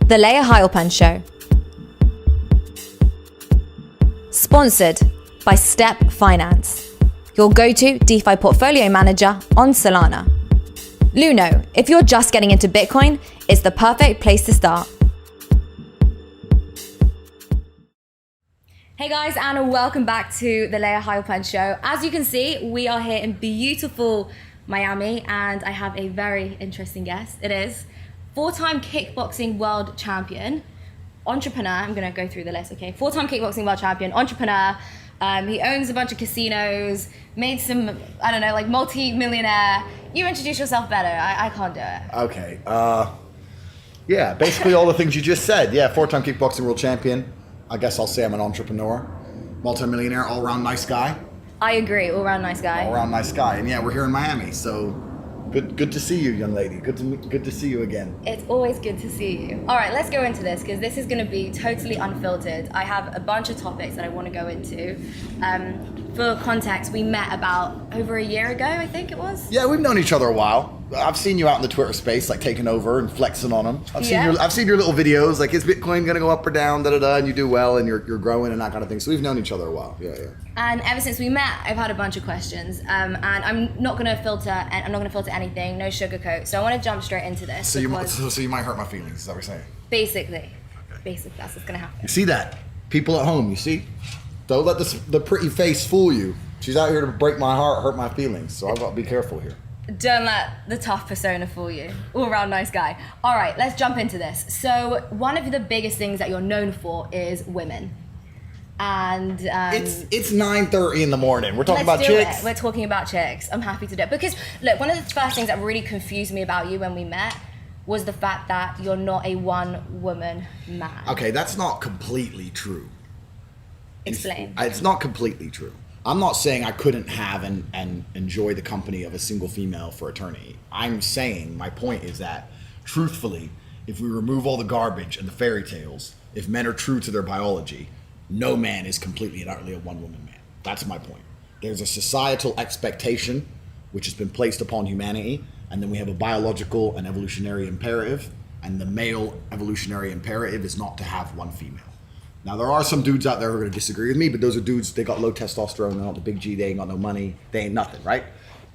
The Leah Heilpan Show. Sponsored by Step Finance, your go-to DeFi portfolio manager on Solana. Luno, if you're just getting into Bitcoin, it's the perfect place to start. Hey guys, and welcome back to the Leah Heilpan Show. As you can see, we are here in beautiful Miami, and I have a very interesting guest. It is four-time kickboxing world champion, entrepreneur. I'm gonna go through the list, okay? Four-time kickboxing world champion, entrepreneur. He owns a bunch of casinos, made some, I don't know, like multi-millionaire. You introduce yourself better. I can't do it. Okay. Yeah, basically all the things you just said. Yeah, four-time kickboxing world champion. I guess I'll say I'm an entrepreneur, multi-millionaire, all-around nice guy. I agree, all-around nice guy. All-around nice guy. And yeah, we're here in Miami, so good to see you, young lady. Good to see you again. It's always good to see you. All right, let's go into this because this is going to be totally unfiltered. I have a bunch of topics that I want to go into. For context, we met about over a year ago, I think it was. Yeah, we've known each other a while. I've seen you out in the Twitter space, like taking over and flexing on them. I've seen your little videos, like is Bitcoin gonna go up or down, and you do well, and you're growing and that kind of thing. So we've known each other a while. Yeah. And ever since we met, I've had a bunch of questions, and I'm not gonna filter anything, no sugarcoat. So I want to jump straight into this. So you might hurt my feelings. Is that what you're saying? Basically, okay. Basically, that's what's gonna happen. You see that? People at home, you see? Don't let the pretty face fool you. She's out here to break my heart, hurt my feelings. So I've got to be careful here. Don't let the tough persona fool you. All around nice guy. All right, let's jump into this. So one of the biggest things that you're known for is women. And it's 9:30 in the morning. We're talking about chicks. We're talking about chicks. I'm happy to do it. Because look, one of the first things that really confused me about you when we met was the fact that you're not a one-woman man. Okay, that's not completely true. Explain. It's not completely true. I'm not saying I couldn't have and enjoy the company of a single female for eternity. I'm saying, my point is that, truthfully, if we remove all the garbage and the fairy tales, if men are true to their biology, no man is completely and utterly a one-woman man. That's my point. There's a societal expectation which has been placed upon humanity, and then we have a biological and evolutionary imperative, and the male evolutionary imperative is not to have one female. Now, there are some dudes out there who are going to disagree with me, but those are dudes, they got low testosterone, they're not the big G, they ain't got no money, they ain't nothing, right?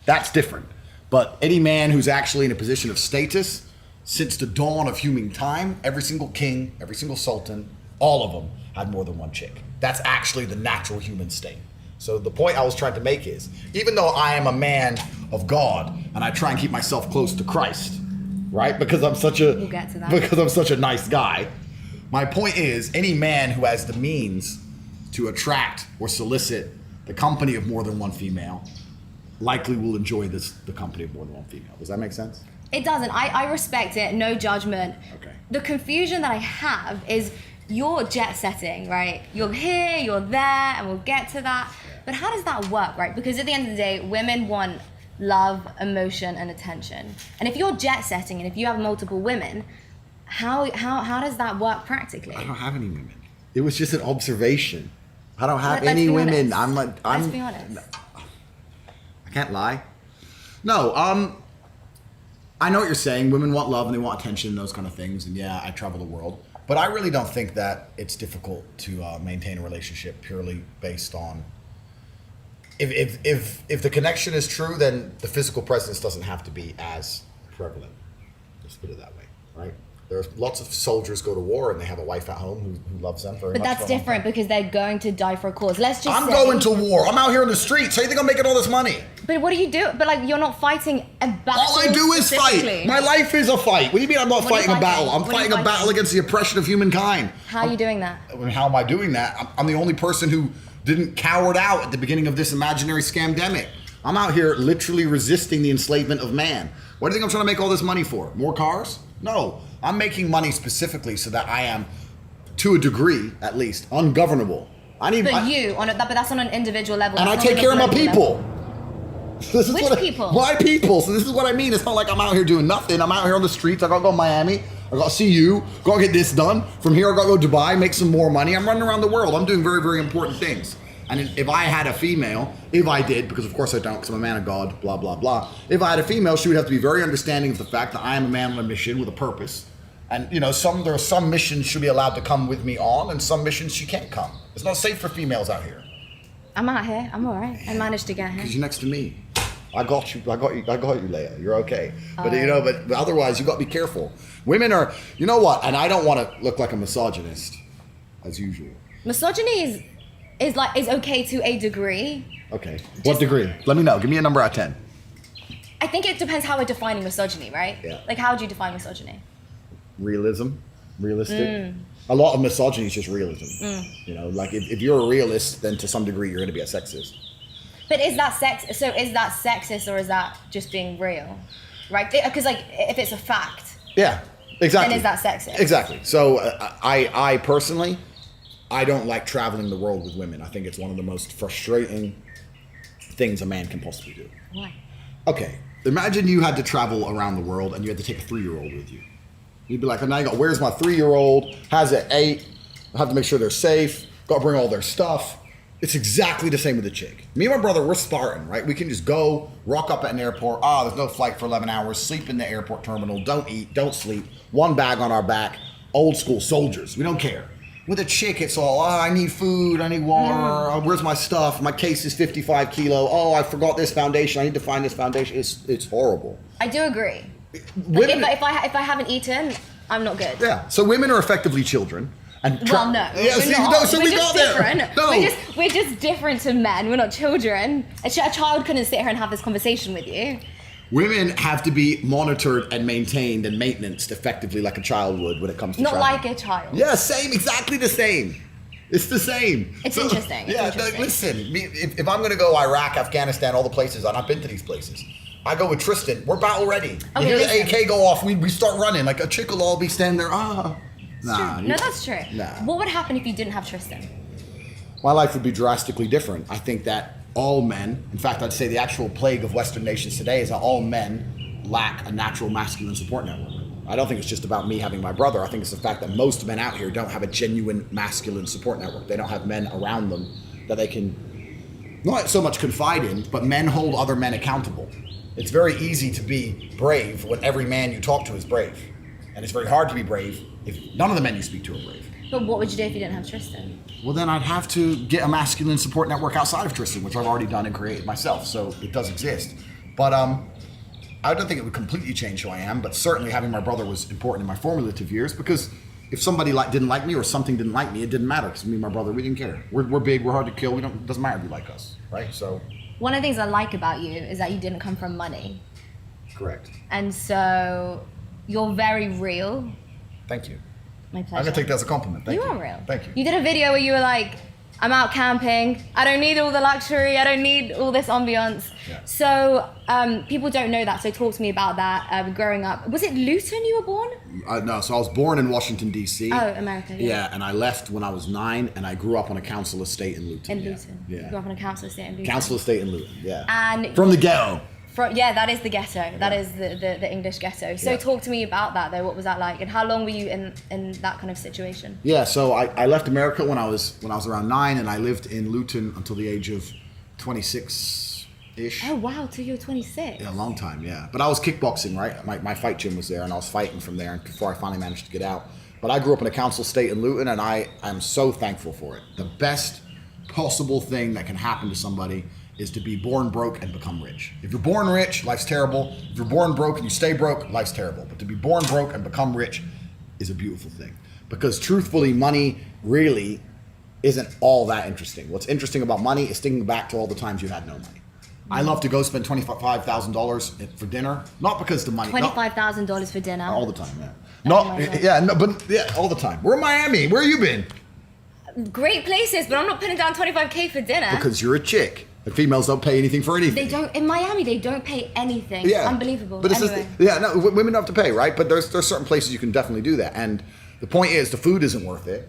That's different. But any man who's actually in a position of status, since the dawn of human time, every single king, every single sultan, all of them had more than one chick. That's actually the natural human state. So the point I was trying to make is, even though I am a man of God, and I try and keep myself close to Christ, right? Because I'm such a, we'll get to that. Because I'm such a nice guy. My point is, any man who has the means to attract or solicit the company of more than one female likely will enjoy the company of more than one female. Does that make sense? It doesn't. I respect it, no judgment. Okay. The confusion that I have is you're jet setting, right? You're here, you're there, and we'll get to that. But how does that work, right? Because at the end of the day, women want love, emotion, and attention. And if you're jet setting and if you have multiple women, how does that work practically? I don't have any women. It was just an observation. I don't have any women. Let's be honest. I can't lie. No, I know what you're saying. Women want love and they want attention and those kind of things. And yeah, I travel the world. But I really don't think that it's difficult to maintain a relationship purely based on if the connection is true, then the physical presence doesn't have to be as prevalent. Let's put it that way, right? There's lots of soldiers go to war and they have a wife at home who loves them very much. But that's different because they're going to die for a cause. I'm going to war. I'm out here in the streets. How do you think I'm making all this money? But what do you do? But like, you're not fighting a battle. All I do is fight. My life is a fight. What do you mean I'm not fighting a battle? I'm fighting a battle against the oppression of humankind. How are you doing that? How am I doing that? I'm the only person who didn't cowered out at the beginning of this imaginary scamdemic. I'm out here literally resisting the enslavement of man. What do you think I'm trying to make all this money for? More cars? No. I'm making money specifically so that I am, to a degree at least, ungovernable. But that's on an individual level. And I take care of my people. Which people? My people. So this is what I mean. It's not like I'm out here doing nothing. I'm out here on the streets. I gotta go to Miami. I gotta see you. Gotta get this done. From here, I gotta go to Dubai, make some more money. I'm running around the world. I'm doing very, very important things. And if I had a female, if I did, because of course I don't, because I'm a man of God, blah, blah, blah. If I had a female, she would have to be very understanding of the fact that I am a man on a mission with a purpose. And there are some missions she'll be allowed to come with me on, and some missions she can't come. It's not safe for females out here. I'm out here. I'm all right. I managed to get here. Because you're next to me. I got you, Leia. You're okay. But but otherwise you got to be careful. Women are, you know what? And I don't want to look like a misogynist, as usual. Misogyny is okay to a degree. Okay. What degree? Let me know. Give me a number out of 10. I think it depends how we're defining misogyny, right? Yeah. Like, how would you define misogyny? Realistic. A lot of misogyny is just realism. Like if you're a realist, then to some degree you're going to be a sexist. But is that sexist or is that just being real, right? Because like if it's a fact, yeah, exactly. Then is that sexist? Exactly. So I personally, I don't like traveling the world with women. I think it's one of the most frustrating things a man can possibly do. Why? Okay, imagine you had to travel around the world and you had to take a 3-year-old with you. You'd be like, oh, now you got, where's my 3-year-old? Has it 8? I have to make sure they're safe. Got to bring all their stuff. It's exactly the same with a chick. Me and my brother, we're Spartan, right? We can just go, rock up at an airport. There's no flight for 11 hours. Sleep in the airport terminal. Don't eat, don't sleep. One bag on our back. Old school soldiers. We don't care. With a chick, it's all, I need food, I need water, where's my stuff? My case is 55 kilo. Oh, I forgot this foundation. I need to find this foundation. It's horrible. I do agree. Women, like if I haven't eaten, I'm not good. Yeah. So women are effectively children. And well, no. Yeah, we're not. No, so we're we just got different. there. No. We're just different to men. We're not children. A child couldn't sit here and have this conversation with you. Women have to be monitored and maintained and maintenanced effectively like a child would when it comes to not traveling. like a child. Yeah, same, exactly the same. It's the same. It's interesting. Yeah, listen, if I'm going to go Iraq, Afghanistan, all the places, and I've been to these places, I go with Tristan. We're battle ready. Okay, you hear the AK go off, we start running. Like a chick will all be standing there. Nah. No, that's true. Nah. What would happen if you didn't have Tristan? My life would be drastically different. I think that all men, in fact, I'd say the actual plague of Western nations today is that all men lack a natural masculine support network. I don't think it's just about me having my brother. I think it's the fact that most men out here don't have a genuine masculine support network. They don't have men around them that they can not so much confide in, but men hold other men accountable. It's very easy to be brave when every man you talk to is brave. And it's very hard to be brave if none of the men you speak to are brave. But what would you do if you didn't have Tristan? Well, then I'd have to get a masculine support network outside of Tristan, which I've already done and created myself. So it does exist. But I don't think it would completely change who I am, but certainly having my brother was important in my formative years because if somebody didn't like me or something didn't like me, it didn't matter because me and my brother, we didn't care. We're big, we're hard to kill. It doesn't matter if you like us, right? So one of the things I like about you is that you didn't come from money. Correct. And so you're very real. Thank you. My pleasure. I'm gonna take that as a compliment. Thank you. You are real. Thank you. You did a video where you were like, I'm out camping. I don't need all the luxury. I don't need all this ambiance. Yeah. So people don't know that. So talk to me about that. Growing up, was it Luton you were born? No, so I was born in Washington, D.C. Oh, America. Yeah, and I left when I was 9, and I grew up on a council estate in Luton. In Luton. Yeah. You grew up on a council estate in Luton. Council estate in Luton, yeah. And from the ghetto. That is the ghetto. That is the English ghetto. So talk to me about that though. What was that like? And how long were you in that kind of situation? Yeah, so I left America when I was around 9, and I lived in Luton until the age of 26-ish. Oh wow, till you were 26. Yeah, a long time, yeah. But I was kickboxing, right? My fight gym was there, and I was fighting from there before I finally managed to get out. But I grew up in a council estate in Luton, and I'm so thankful for it. The best possible thing that can happen to somebody is to be born broke and become rich. If you're born rich, life's terrible. If you're born broke and you stay broke, life's terrible. But to be born broke and become rich is a beautiful thing. Because truthfully, money really isn't all that interesting. What's interesting about money is thinking back to all the times you had no money. I love to go spend $25,000 for dinner, not because the money. $25,000 for dinner. All the time, yeah. All the time. We're in Miami. Where you been? Great places, but I'm not putting down $25K for dinner. Because you're a chick. And females don't pay anything for anything. They don't. In Miami, they don't pay anything. Yeah. Unbelievable. But anyway. Women don't have to pay, right? But there's certain places you can definitely do that. And the point is, the food isn't worth it.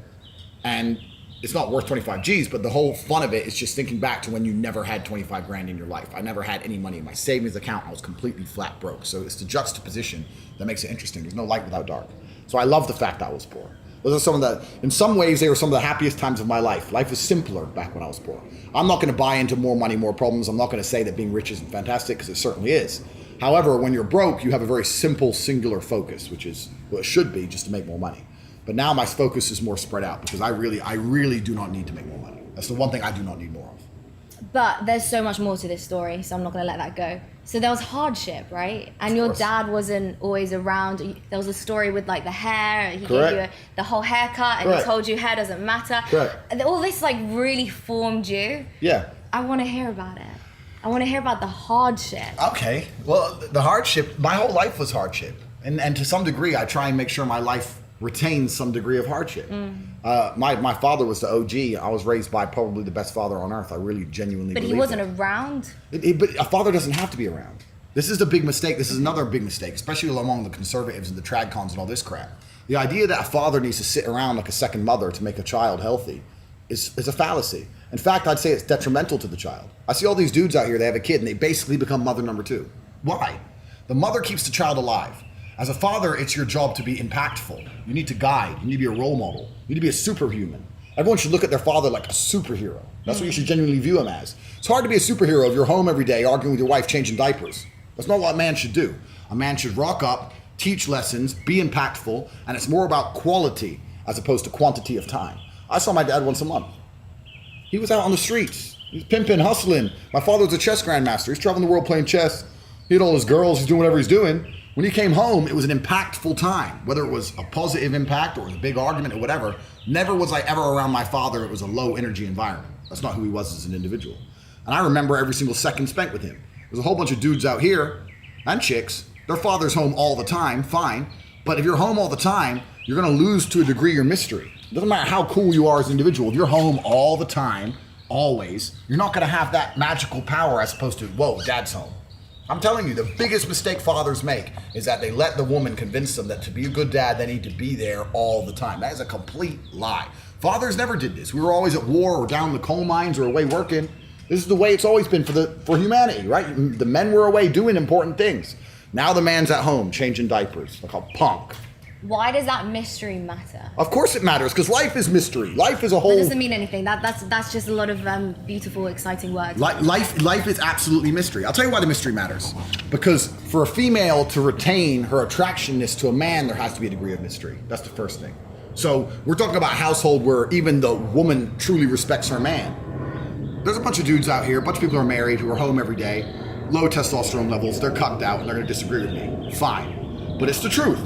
And it's not worth 25 G's, but the whole fun of it is just thinking back to when you never had 25 grand in your life. I never had any money in my savings account. I was completely flat broke. So it's the juxtaposition that makes it interesting. There's no light without dark. So I love the fact that I was poor. Those are in some ways, they were some of the happiest times of my life. Life was simpler back when I was poor. I'm not going to buy into more money, more problems. I'm not going to say that being rich isn't fantastic, because it certainly is. However, when you're broke, you have a very simple, singular focus, which is what it should be, just to make more money. But now my focus is more spread out because I really do not need to make more money. That's the one thing I do not need more of. But there's so much more to this story, so I'm not going to let that go. So there was hardship, right? And your dad wasn't always around. There was a story with like the hair. He gave you the whole haircut, and he told you hair doesn't matter. And all this like really formed you. Yeah. I want to hear about it. I want to hear about the hardship. Okay. Well, the hardship, my whole life was hardship. And to some degree, I try and make sure my life retains some degree of hardship. My father was the OG. I was raised by probably the best father on earth. I really genuinely believe But he wasn't around? But a father doesn't have to be around. This is the big mistake. This is another big mistake, especially among the conservatives and the tradcons and all this crap. The idea that a father needs to sit around like a second mother to make a child healthy is a fallacy. In fact, I'd say it's detrimental to the child. I see all these dudes out here, they have a kid and they basically become mother number 2. Why? The mother keeps the child alive. As a father, it's your job to be impactful. You need to guide. You need to be a role model. You need to be a superhuman. Everyone should look at their father like a superhero. That's what you should genuinely view him as. It's hard to be a superhero if you're home every day arguing with your wife, changing diapers. That's not what a man should do. A man should rock up, teach lessons, be impactful, and it's more about quality as opposed to quantity of time. I saw my dad once a month. He was out on the streets. He was pimping, hustling. My father was a chess grandmaster. He's traveling the world playing chess. He had all his girls. He's doing whatever he's doing. When he came home, it was an impactful time, whether it was a positive impact or it was a big argument or whatever. Never was I ever around my father. It was a low energy environment. That's not who he was as an individual. And I remember every single second spent with him. There's a whole bunch of dudes out here and chicks. Their father's home all the time, fine. But if you're home all the time, you're going to lose to a degree your mystery. It doesn't matter how cool you are as an individual. If you're home all the time, always, you're not going to have that magical power as opposed to, whoa, dad's home. I'm telling you, the biggest mistake fathers make is that they let the woman convince them that to be a good dad, they need to be there all the time. That is a complete lie. Fathers never did this. We were always at war or down in the coal mines or away working. This is the way it's always been for humanity, right? The men were away doing important things. Now the man's at home changing diapers, like a punk. Why does that mystery matter? Of course it matters, because life is mystery. Life is a whole... That doesn't mean anything. That's just a lot of beautiful, exciting words. Life is absolutely mystery. I'll tell you why the mystery matters. Because for a female to retain her attractionness to a man, there has to be a degree of mystery. That's the first thing. So we're talking about a household where even the woman truly respects her man. There's a bunch of dudes out here, a bunch of people who are married, who are home every day, low testosterone levels, they're cucked out, and they're going to disagree with me. Fine. But it's the truth.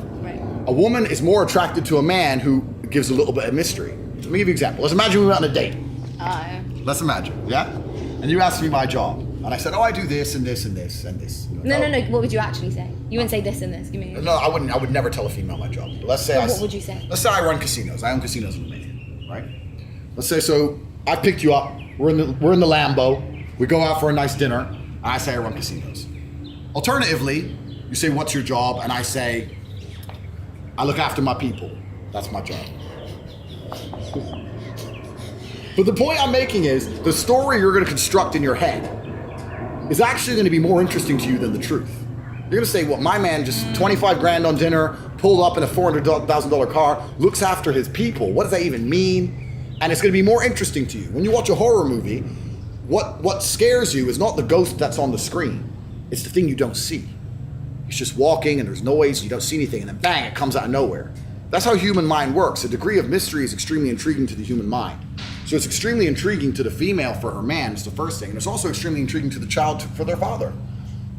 A woman is more attracted to a man who gives a little bit of mystery. Let me give you an example. Let's imagine we went on a date. Let's imagine, yeah? And you asked me my job. And I said, I do this and this and this and this. No. What would you actually say? You wouldn't say this and this. Give me. No, I wouldn't. I would never tell a female my job. But let's say what would you say? Let's say I run casinos. I own casinos in Romania, right? Let's say so. I picked you up. We're in the Lambo. We go out for a nice dinner. And I say I run casinos. Alternatively, you say, what's your job? And I say, I look after my people. That's my job. But the point I'm making is the story you're going to construct in your head is actually going to be more interesting to you than the truth. You're going to say, well, my man just 25 grand on dinner, pulled up in a $400,000 car, looks after his people. What does that even mean? And it's going to be more interesting to you. When you watch a horror movie, what scares you is not the ghost that's on the screen. It's the thing you don't see. It's just walking and there's noise, you don't see anything, and then bang, it comes out of nowhere. That's how human mind works. A degree of mystery is extremely intriguing to the human mind. So it's extremely intriguing to the female for her man, it's the first thing. And it's also extremely intriguing to the child for their father.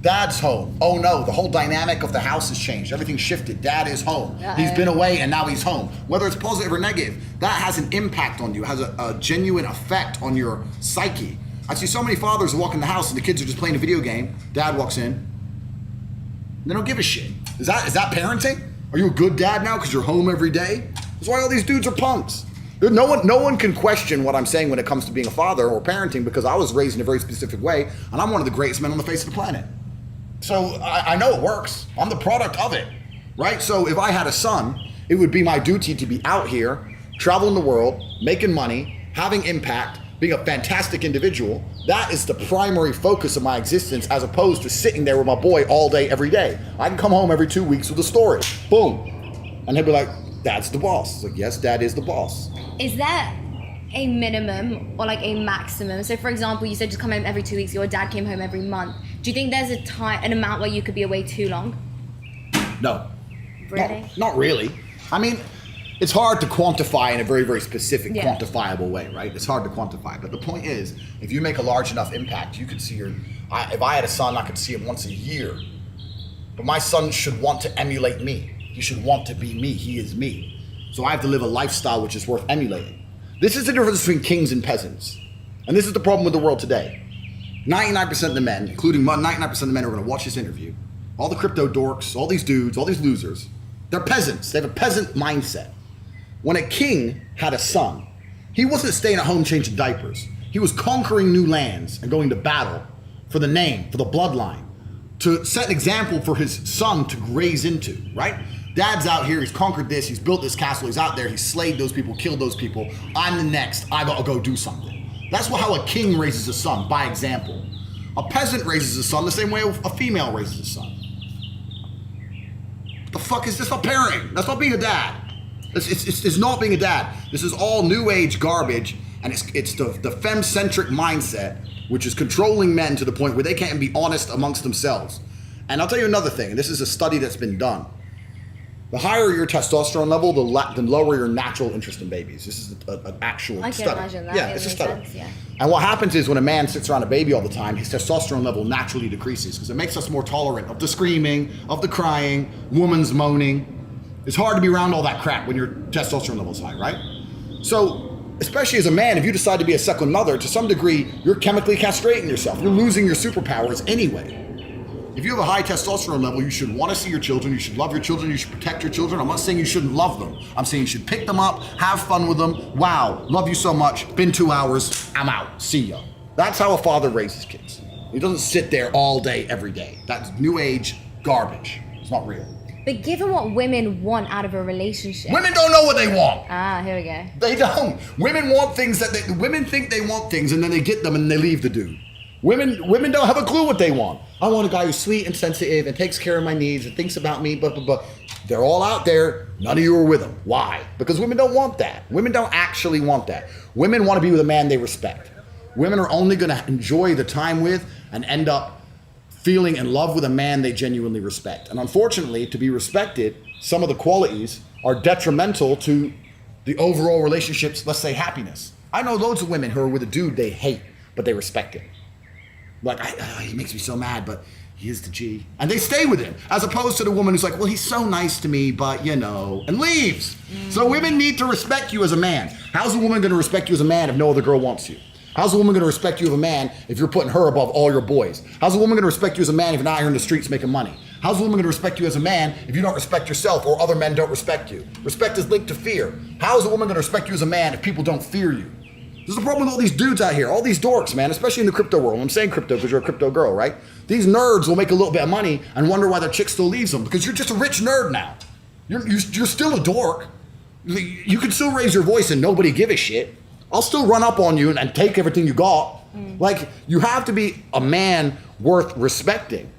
Dad's home. Oh no, the whole dynamic of the house has changed. Everything's shifted. Dad is home. He's been away and now he's home. Whether it's positive or negative, that has an impact on you, has a genuine effect on your psyche. I see so many fathers who walk in the house and the kids are just playing a video game. Dad walks in. They don't give a shit. Is that parenting? Are you a good dad now because you're home every day? That's why all these dudes are punks. No one can question what I'm saying when it comes to being a father or parenting, because I was raised in a very specific way and I'm one of the greatest men on the face of the planet. So I know it works. I'm the product of it, right? So if I had a son, it would be my duty to be out here, traveling the world, making money, having impact, being a fantastic individual. That is the primary focus of my existence, as opposed to sitting there with my boy all day, every day. I can come home every 2 weeks with a story. Boom. And he'll be like, Dad's the boss. It's like, yes, Dad is the boss. Is there a minimum or like a maximum? So for example, you said just come home every 2 weeks, your dad came home every month. Do you think there's an amount where you could be away too long? No. Really? Not really. I mean, it's hard to quantify in a very, very specific, Yeah. quantifiable way, right? It's hard to quantify. But the point is, if you make a large enough impact, you could see if I had a son, I could see him once a year. But my son should want to emulate me. He should want to be me. He is me. So I have to live a lifestyle which is worth emulating. This is the difference between kings and peasants. And this is the problem with the world today. 99% of the men, including 99% of the men who are going to watch this interview, all the crypto dorks, all these dudes, all these losers, they're peasants. They have a peasant mindset. When a king had a son, he wasn't staying at home changing diapers. He was conquering new lands and going to battle for the name, for the bloodline, to set an example for his son to graze into, right? Dad's out here, he's conquered this, he's built this castle, he's out there, he's slayed those people, killed those people. I'm the next, I gotta go do something. That's how a king raises a son, by example. A peasant raises a son the same way a female raises a son. What the fuck is this? Not parenting. That's not being a dad. It's not being a dad. This is all new age garbage, and it's the femme-centric mindset, which is controlling men to the point where they can't be honest amongst themselves. And I'll tell you another thing, and this is a study that's been done. The higher your testosterone level, the lower your natural interest in babies. This is an actual study. I can imagine that. Yeah, it's a study. And what happens is when a man sits around a baby all the time, his testosterone level naturally decreases because it makes us more tolerant of the screaming, of the crying, woman's moaning. It's hard to be around all that crap when your testosterone level is high, right? So, especially as a man, if you decide to be a second mother, to some degree, you're chemically castrating yourself. You're losing your superpowers anyway. If you have a high testosterone level, you should want to see your children, you should love your children, you should protect your children. I'm not saying you shouldn't love them. I'm saying you should pick them up, have fun with them. Wow, love you so much, been 2 hours, I'm out, see ya. That's how a father raises kids. He doesn't sit there all day, every day. That's new age garbage. It's not real. But given what women want out of a relationship. Women don't know what they want. Ah, here we go. They don't. Women want things women think they want things and then they get them and they leave the dude. Women don't have a clue what they want. I want a guy who's sweet and sensitive and takes care of my needs and thinks about me, blah, blah, blah. They're all out there. None of you are with them. Why? Because women don't want that. Women don't actually want that. Women want to be with a man they respect. Women are only going to enjoy the time with and end up feeling in love with a man they genuinely respect. And unfortunately, to be respected, some of the qualities are detrimental to the overall relationship's, let's say, happiness. I know loads of women who are with a dude they hate, but they respect him. Like, he makes me so mad, but he is the G. And they stay with him, as opposed to the woman who's like, well, he's so nice to me, but and leaves. So women need to respect you as a man. How's a woman going to respect you as a man if no other girl wants you? How's a woman going to respect you as a man if you're putting her above all your boys? How's a woman going to respect you as a man if you're not here in the streets making money? How's a woman going to respect you as a man if you don't respect yourself or other men don't respect you? Respect is linked to fear. How's a woman going to respect you as a man if people don't fear you? There's a problem with all these dudes out here, all these dorks, man, especially in the crypto world. I'm saying crypto because you're a crypto girl, right? These nerds will make a little bit of money and wonder why their chick still leaves them because you're just a rich nerd now. You're still a dork. You can still raise your voice and nobody give a shit. I'll still run up on you and take everything you got. Like, you have to be a man worth respecting.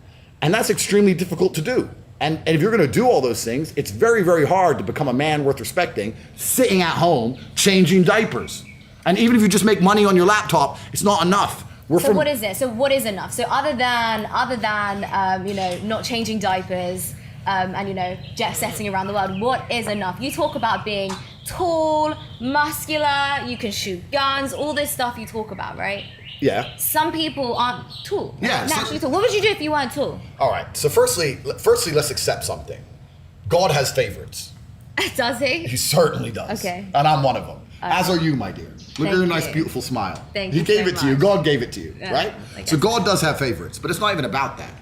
And that's extremely difficult to do. And if you're going to do all those things, it's very, very hard to become a man worth respecting, sitting at home, changing diapers. And even if you just make money on your laptop, it's not enough. What is it? So what is enough? So other than not changing diapers and jet setting around the world, what is enough? You talk about being tall, muscular, you can shoot guns, all this stuff you talk about, right? Yeah. Some people aren't tall. Yeah. Naturally tall. What would you do if you weren't tall? All right. So firstly, let's accept something. God has favorites. Does he? He certainly does. Okay. And I'm one of them. As are you, my dear. Look at your nice, you. beautiful smile. Thank He you gave so it to you. much. God gave it to you, Yeah, right? So God does have favorites, but it's not even about that.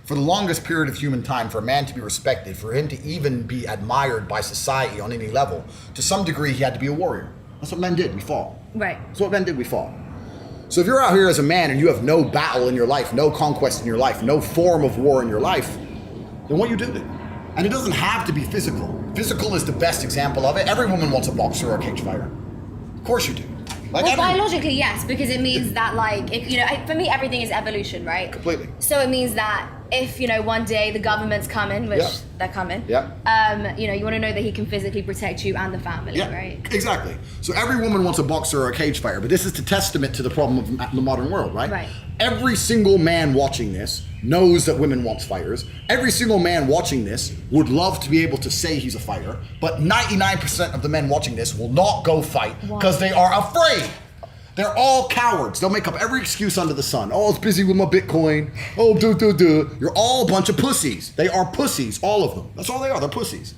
For the longest period of human time, for a man to be respected, for him to even be admired by society on any level, to some degree, he had to be a warrior. That's what men did. We fought. Right. That's what men did. We fought. So if you're out here as a man and you have no battle in your life, no conquest in your life, no form of war in your life, then what you do then? And it doesn't have to be physical. Physical is the best example of it. Every woman wants a boxer or a cage fighter. Of course you do. Well, biologically, yes, because it means that, for me, everything is evolution, right? Completely. So it means that if, one day the government's coming, which they're coming, you want to know that he can physically protect you and the family, right? Exactly. So every woman wants a boxer or a cage fighter, but this is the testament to the problem of the modern world, right? Right. every single man watching this knows that women want fighters. Every single man watching this would love to be able to say he's a fighter, but 99% of the men watching this will not go fight because they are afraid. They're all cowards. They'll make up every excuse under the sun. Oh, I was busy with my Bitcoin. Oh, You're all a bunch of pussies. They are pussies, all of them. That's all they are. They're pussies.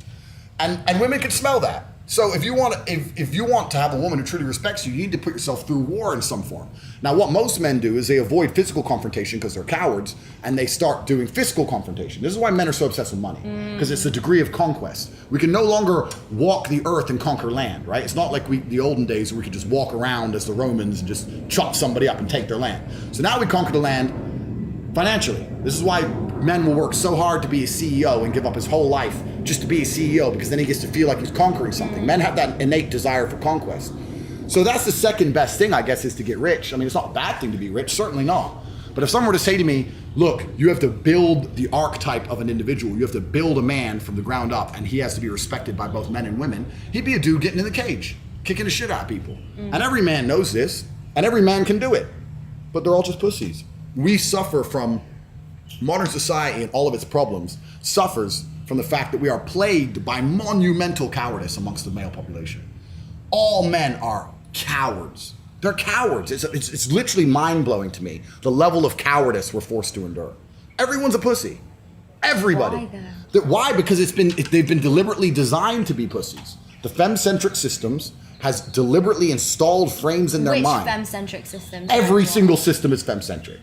And women can smell that. So if you want to have a woman who truly respects you, you need to put yourself through war in some form. Now, what most men do is they avoid physical confrontation because they're cowards, and they start doing physical confrontation. This is why men are so obsessed with money, because it's a degree of conquest. We can no longer walk the earth and conquer land, right? It's not like the olden days where we could just walk around as the Romans and just chop somebody up and take their land. So now we conquer the land financially. This is why men will work so hard to be a CEO and give up his whole life just to be a CEO, because then he gets to feel like he's conquering something. Men have that innate desire for conquest. So that's the second best thing, I guess, is to get rich. I mean, it's not a bad thing to be rich, certainly not. But if someone were to say to me, look, you have to build the archetype of an individual, you have to build a man from the ground up, and he has to be respected by both men and women, he'd be a dude getting in the cage, kicking the shit out of people. And every man knows this, and every man can do it. But they're all just pussies. We suffer from modern society, and all of its problems suffers from the fact that we are plagued by monumental cowardice amongst the male population. All men are cowards. They're cowards. It's literally mind-blowing to me, the level of cowardice we're forced to endure. Everyone's a pussy. Everybody. Why though? Why? Because they've been deliberately designed to be pussies. The femme-centric systems has deliberately installed frames in their mind. Which femme-centric systems? Every single system is femme-centric.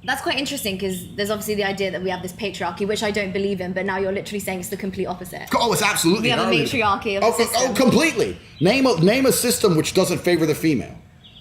That's quite interesting, because there's obviously the idea that we have this patriarchy, which I don't believe in, but now you're literally saying it's the complete opposite. Oh, it's absolutely. We have a matriarchy of the system. Oh, completely. Name a system which doesn't favor the female.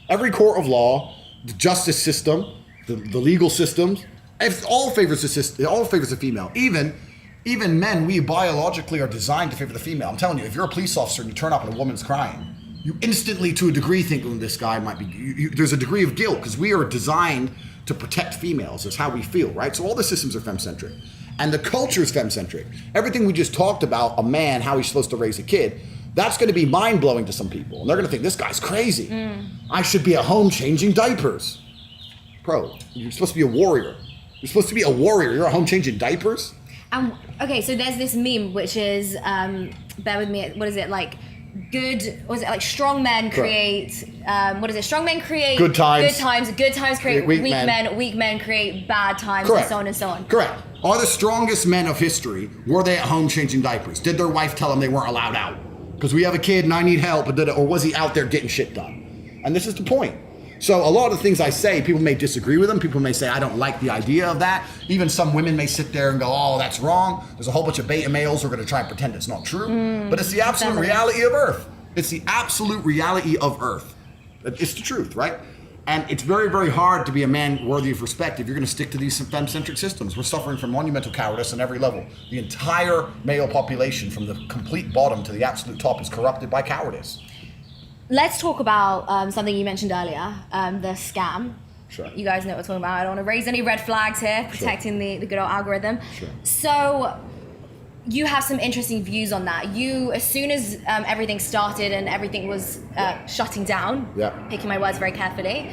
Every court of law, the justice system, the legal systems, it all favors the system. It all favors the female. Even men, we biologically are designed to favor the female. I'm telling you, if you're a police officer and you turn up and a woman's crying, you instantly, to a degree, think, oh, this guy might be. There's a degree of guilt, because we are designed to protect females. Is how we feel, right? So all the systems are femme-centric. And the culture is femme-centric. Everything we just talked about, a man, how he's supposed to raise a kid, that's going to be mind-blowing to some people. And they're going to think, this guy's crazy. I should be at home changing diapers. Bro, you're supposed to be a warrior. You're supposed to be a warrior. You're at home changing diapers? Okay, so there's this meme, which is, bear with me, what is it, like, strong men create, strong men create good times create weak men create bad times. Correct. And so on and so on. Correct. Are the strongest men of history, were they at home changing diapers? Did their wife tell them they weren't allowed out? Because we have a kid and I need help, or was he out there getting shit done? And this is the point. So a lot of the things I say, people may disagree with them. People may say, I don't like the idea of that. Even some women may sit there and go, oh, that's wrong. There's a whole bunch of beta males who are going to try and pretend it's not true. But it's the absolute reality of Earth. It's the absolute reality of Earth. It's the truth, right? And it's very, very hard to be a man worthy of respect if you're going to stick to these femme-centric systems. We're suffering from monumental cowardice on every level. The entire male population, from the complete bottom to the absolute top, is corrupted by cowardice. Let's talk about something you mentioned earlier, the scam. Sure. You guys know what we're talking about. I don't want to raise any red flags here, protecting the good old algorithm. Sure. So you have some interesting views on that. You, as soon as everything started and everything was shutting down, picking my words very carefully,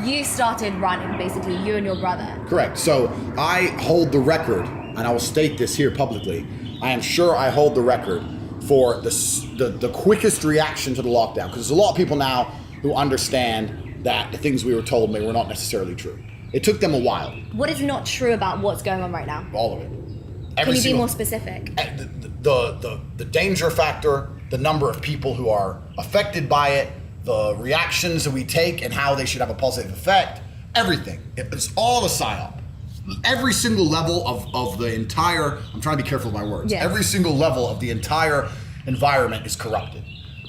you started running, basically, you and your brother. Correct. So I hold the record, and I will state this here publicly. I am sure I hold the record for the quickest reaction to the lockdown, because there's a lot of people now who understand that the things we were told were not necessarily true. It took them a while. What is not true about what's going on right now? All of it. Can you be more specific? The danger factor, the number of people who are affected by it, the reactions that we take and how they should have a positive effect, everything. It's all a psyop. Every single level of the entire, I'm trying to be careful with my words, every single level of the entire environment is corrupted.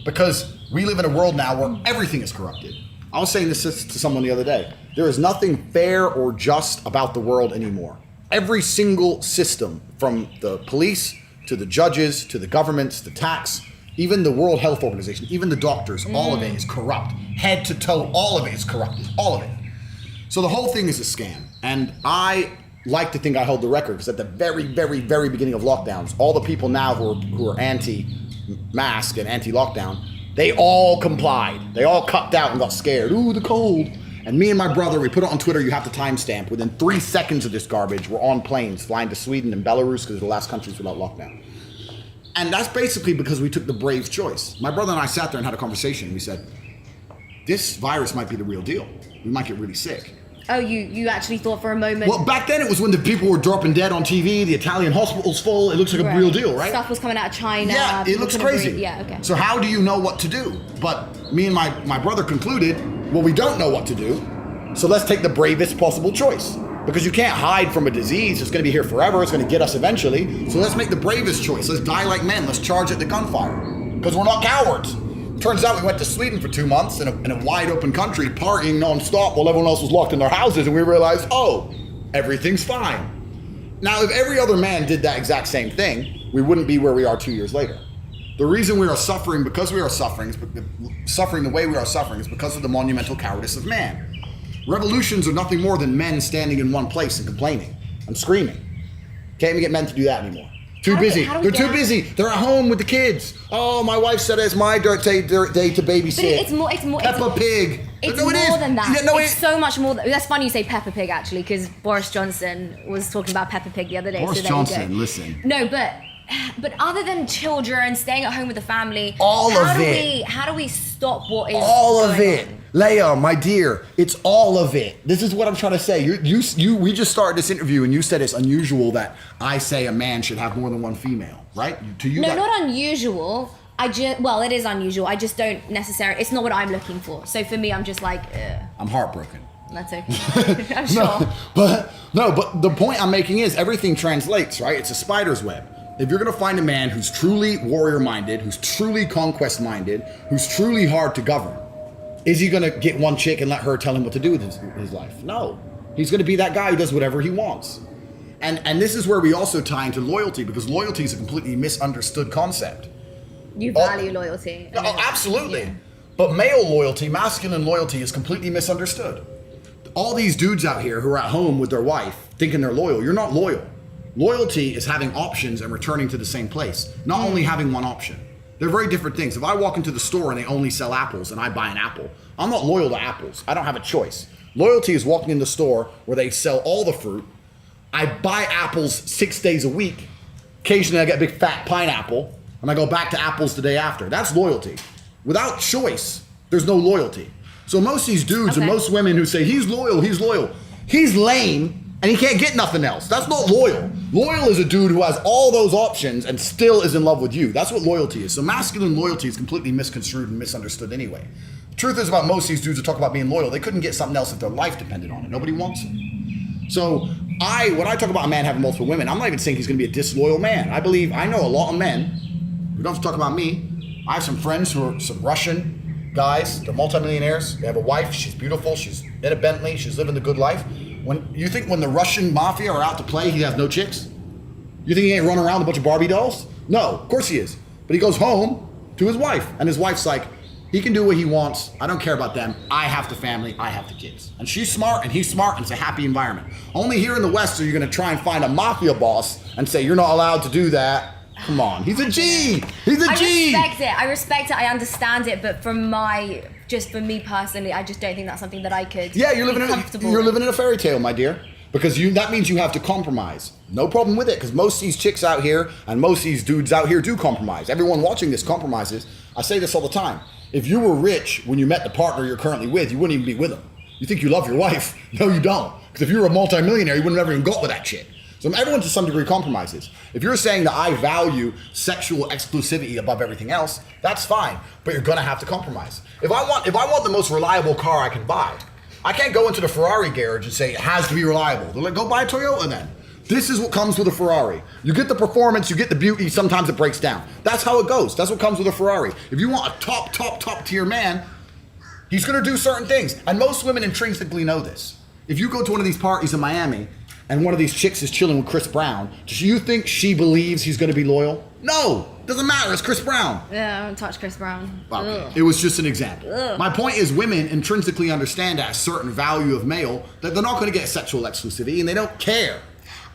Because we live in a world now where everything is corrupted. I was saying this to someone the other day. There is nothing fair or just about the world anymore. Every single system, from the police to the judges to the governments, the tax, even the World Health Organization, even the doctors, all of it is corrupt. Head to toe, all of it is corrupted, all of it. So the whole thing is a scam. And I like to think I hold the record, because at the very, very, very beginning of lockdowns, all the people now who are anti-mask and anti-lockdown, they all complied. They all cucked out and got scared. Ooh, the cold. And me and my brother, we put it on Twitter, you have to timestamp. Within 3 seconds of this garbage, we're on planes flying to Sweden and Belarus because they're the last countries without lockdown. And that's basically because we took the brave choice. My brother and I sat there and had a conversation. We said, this virus might be the real deal. We might get really sick. Oh, you actually thought for a moment. Well, back then it was when the people were dropping dead on TV, the Italian hospital's full. It looks like a real deal, right? Stuff was coming out of China. Yeah, it looks crazy. Yeah, okay. So how do you know what to do? But me and my brother concluded, well, we don't know what to do. So let's take the bravest possible choice. Because you can't hide from a disease. It's going to be here forever. It's going to get us eventually. So let's make the bravest choice. Let's die like men. Let's charge at the gunfire. Because we're not cowards. Turns out we went to Sweden for 2 months in a wide open country, partying nonstop while everyone else was locked in their houses, and we realized, oh, everything's fine. Now, if every other man did that exact same thing, we wouldn't be where we are 2 years later. The reason we are suffering, because we are suffering, suffering the way we are suffering, is because of the monumental cowardice of man. Revolutions are nothing more than men standing in one place and complaining and screaming. Can't even get men to do that anymore. Too busy. They're too busy. They're at home with the kids. Oh, my wife said it's my day to babysit. But it's more. Peppa Pig. It's no, more than that. Yeah, no, it's so much more. That's funny you say Peppa Pig actually, because Boris Johnson was talking about Peppa Pig the other day. Boris Johnson, listen. No, but other than children staying at home with the family, how do we stop what is all of going it? on? Leia, my dear, it's all of it. This is what I'm trying to say. We just started this interview and you said it's unusual that I say a man should have more than one female, right? To you, no, not unusual. Well, it is unusual. I just don't necessarily. It's not what I'm looking for. So for me, I'm just like, I'm heartbroken. That's okay. I'm sure. But the point I'm making is everything translates, right? It's a spider's web. If you're gonna find a man who's truly warrior-minded, who's truly conquest-minded, who's truly hard to govern, is he gonna get one chick and let her tell him what to do with his life? No. He's gonna be that guy who does whatever he wants. And this is where we also tie into loyalty, because loyalty is a completely misunderstood concept. You value loyalty. Oh, absolutely. Yeah. But male loyalty, masculine loyalty is completely misunderstood. All these dudes out here who are at home with their wife thinking they're loyal, you're not loyal. Loyalty is having options and returning to the same place, not only having one option. They're very different things. If I walk into the store and they only sell apples and I buy an apple, I'm not loyal to apples. I don't have a choice. Loyalty is walking in the store where they sell all the fruit. I buy apples 6 days a week. Occasionally I get a big fat pineapple and I go back to apples the day after. That's loyalty. Without choice, there's no loyalty. So most of these dudes and most women who say, he's loyal, he's lame, and he can't get nothing else. That's not loyal. Loyal is a dude who has all those options and still is in love with you. That's what loyalty is. So masculine loyalty is completely misconstrued and misunderstood anyway. The truth is about most of these dudes who talk about being loyal, they couldn't get something else if their life depended on it. Nobody wants it. So when I talk about a man having multiple women, I'm not even saying he's gonna be a disloyal man. I know a lot of men, we don't have to talk about me. I have some friends who are some Russian guys, they're multimillionaires, they have a wife, she's beautiful, she's in a Bentley, she's living the good life. When the Russian mafia are out to play, he has no chicks? You think he ain't running around with a bunch of Barbie dolls? No, of course he is. But he goes home to his wife, and his wife's like, he can do what he wants. I don't care about them. I have the family. I have the kids. And she's smart, and he's smart, and it's a happy environment. Only here in the West are you going to try and find a mafia boss and say, you're not allowed to do that. Come on. He's a G. He's a G. I respect it. I understand it. But for me personally, I just don't think that's something that I could. Yeah, you're living in a fairy tale, my dear. Because that means you have to compromise. No problem with it, because most of these chicks out here and most of these dudes out here do compromise. Everyone watching this compromises. I say this all the time. If you were rich when you met the partner you're currently with, you wouldn't even be with him. You think you love your wife. No, you don't. Because if you were a multimillionaire, you wouldn't have ever even got with that chick. So everyone to some degree compromises. If you're saying that I value sexual exclusivity above everything else, that's fine, but you're gonna have to compromise. If I want the most reliable car I can buy, I can't go into the Ferrari garage and say it has to be reliable. They're like, go buy a Toyota then. This is what comes with a Ferrari. You get the performance, you get the beauty, sometimes it breaks down. That's how it goes. That's what comes with a Ferrari. If you want a top tier man, he's gonna do certain things. And most women intrinsically know this. If you go to one of these parties in Miami and one of these chicks is chilling with Chris Brown, do you think she believes he's gonna be loyal? No, doesn't matter, it's Chris Brown. Yeah, I don't touch Chris Brown. Okay. It was just an example. Ugh. My point is women intrinsically understand at a certain value of male that they're not gonna get sexual exclusivity and they don't care.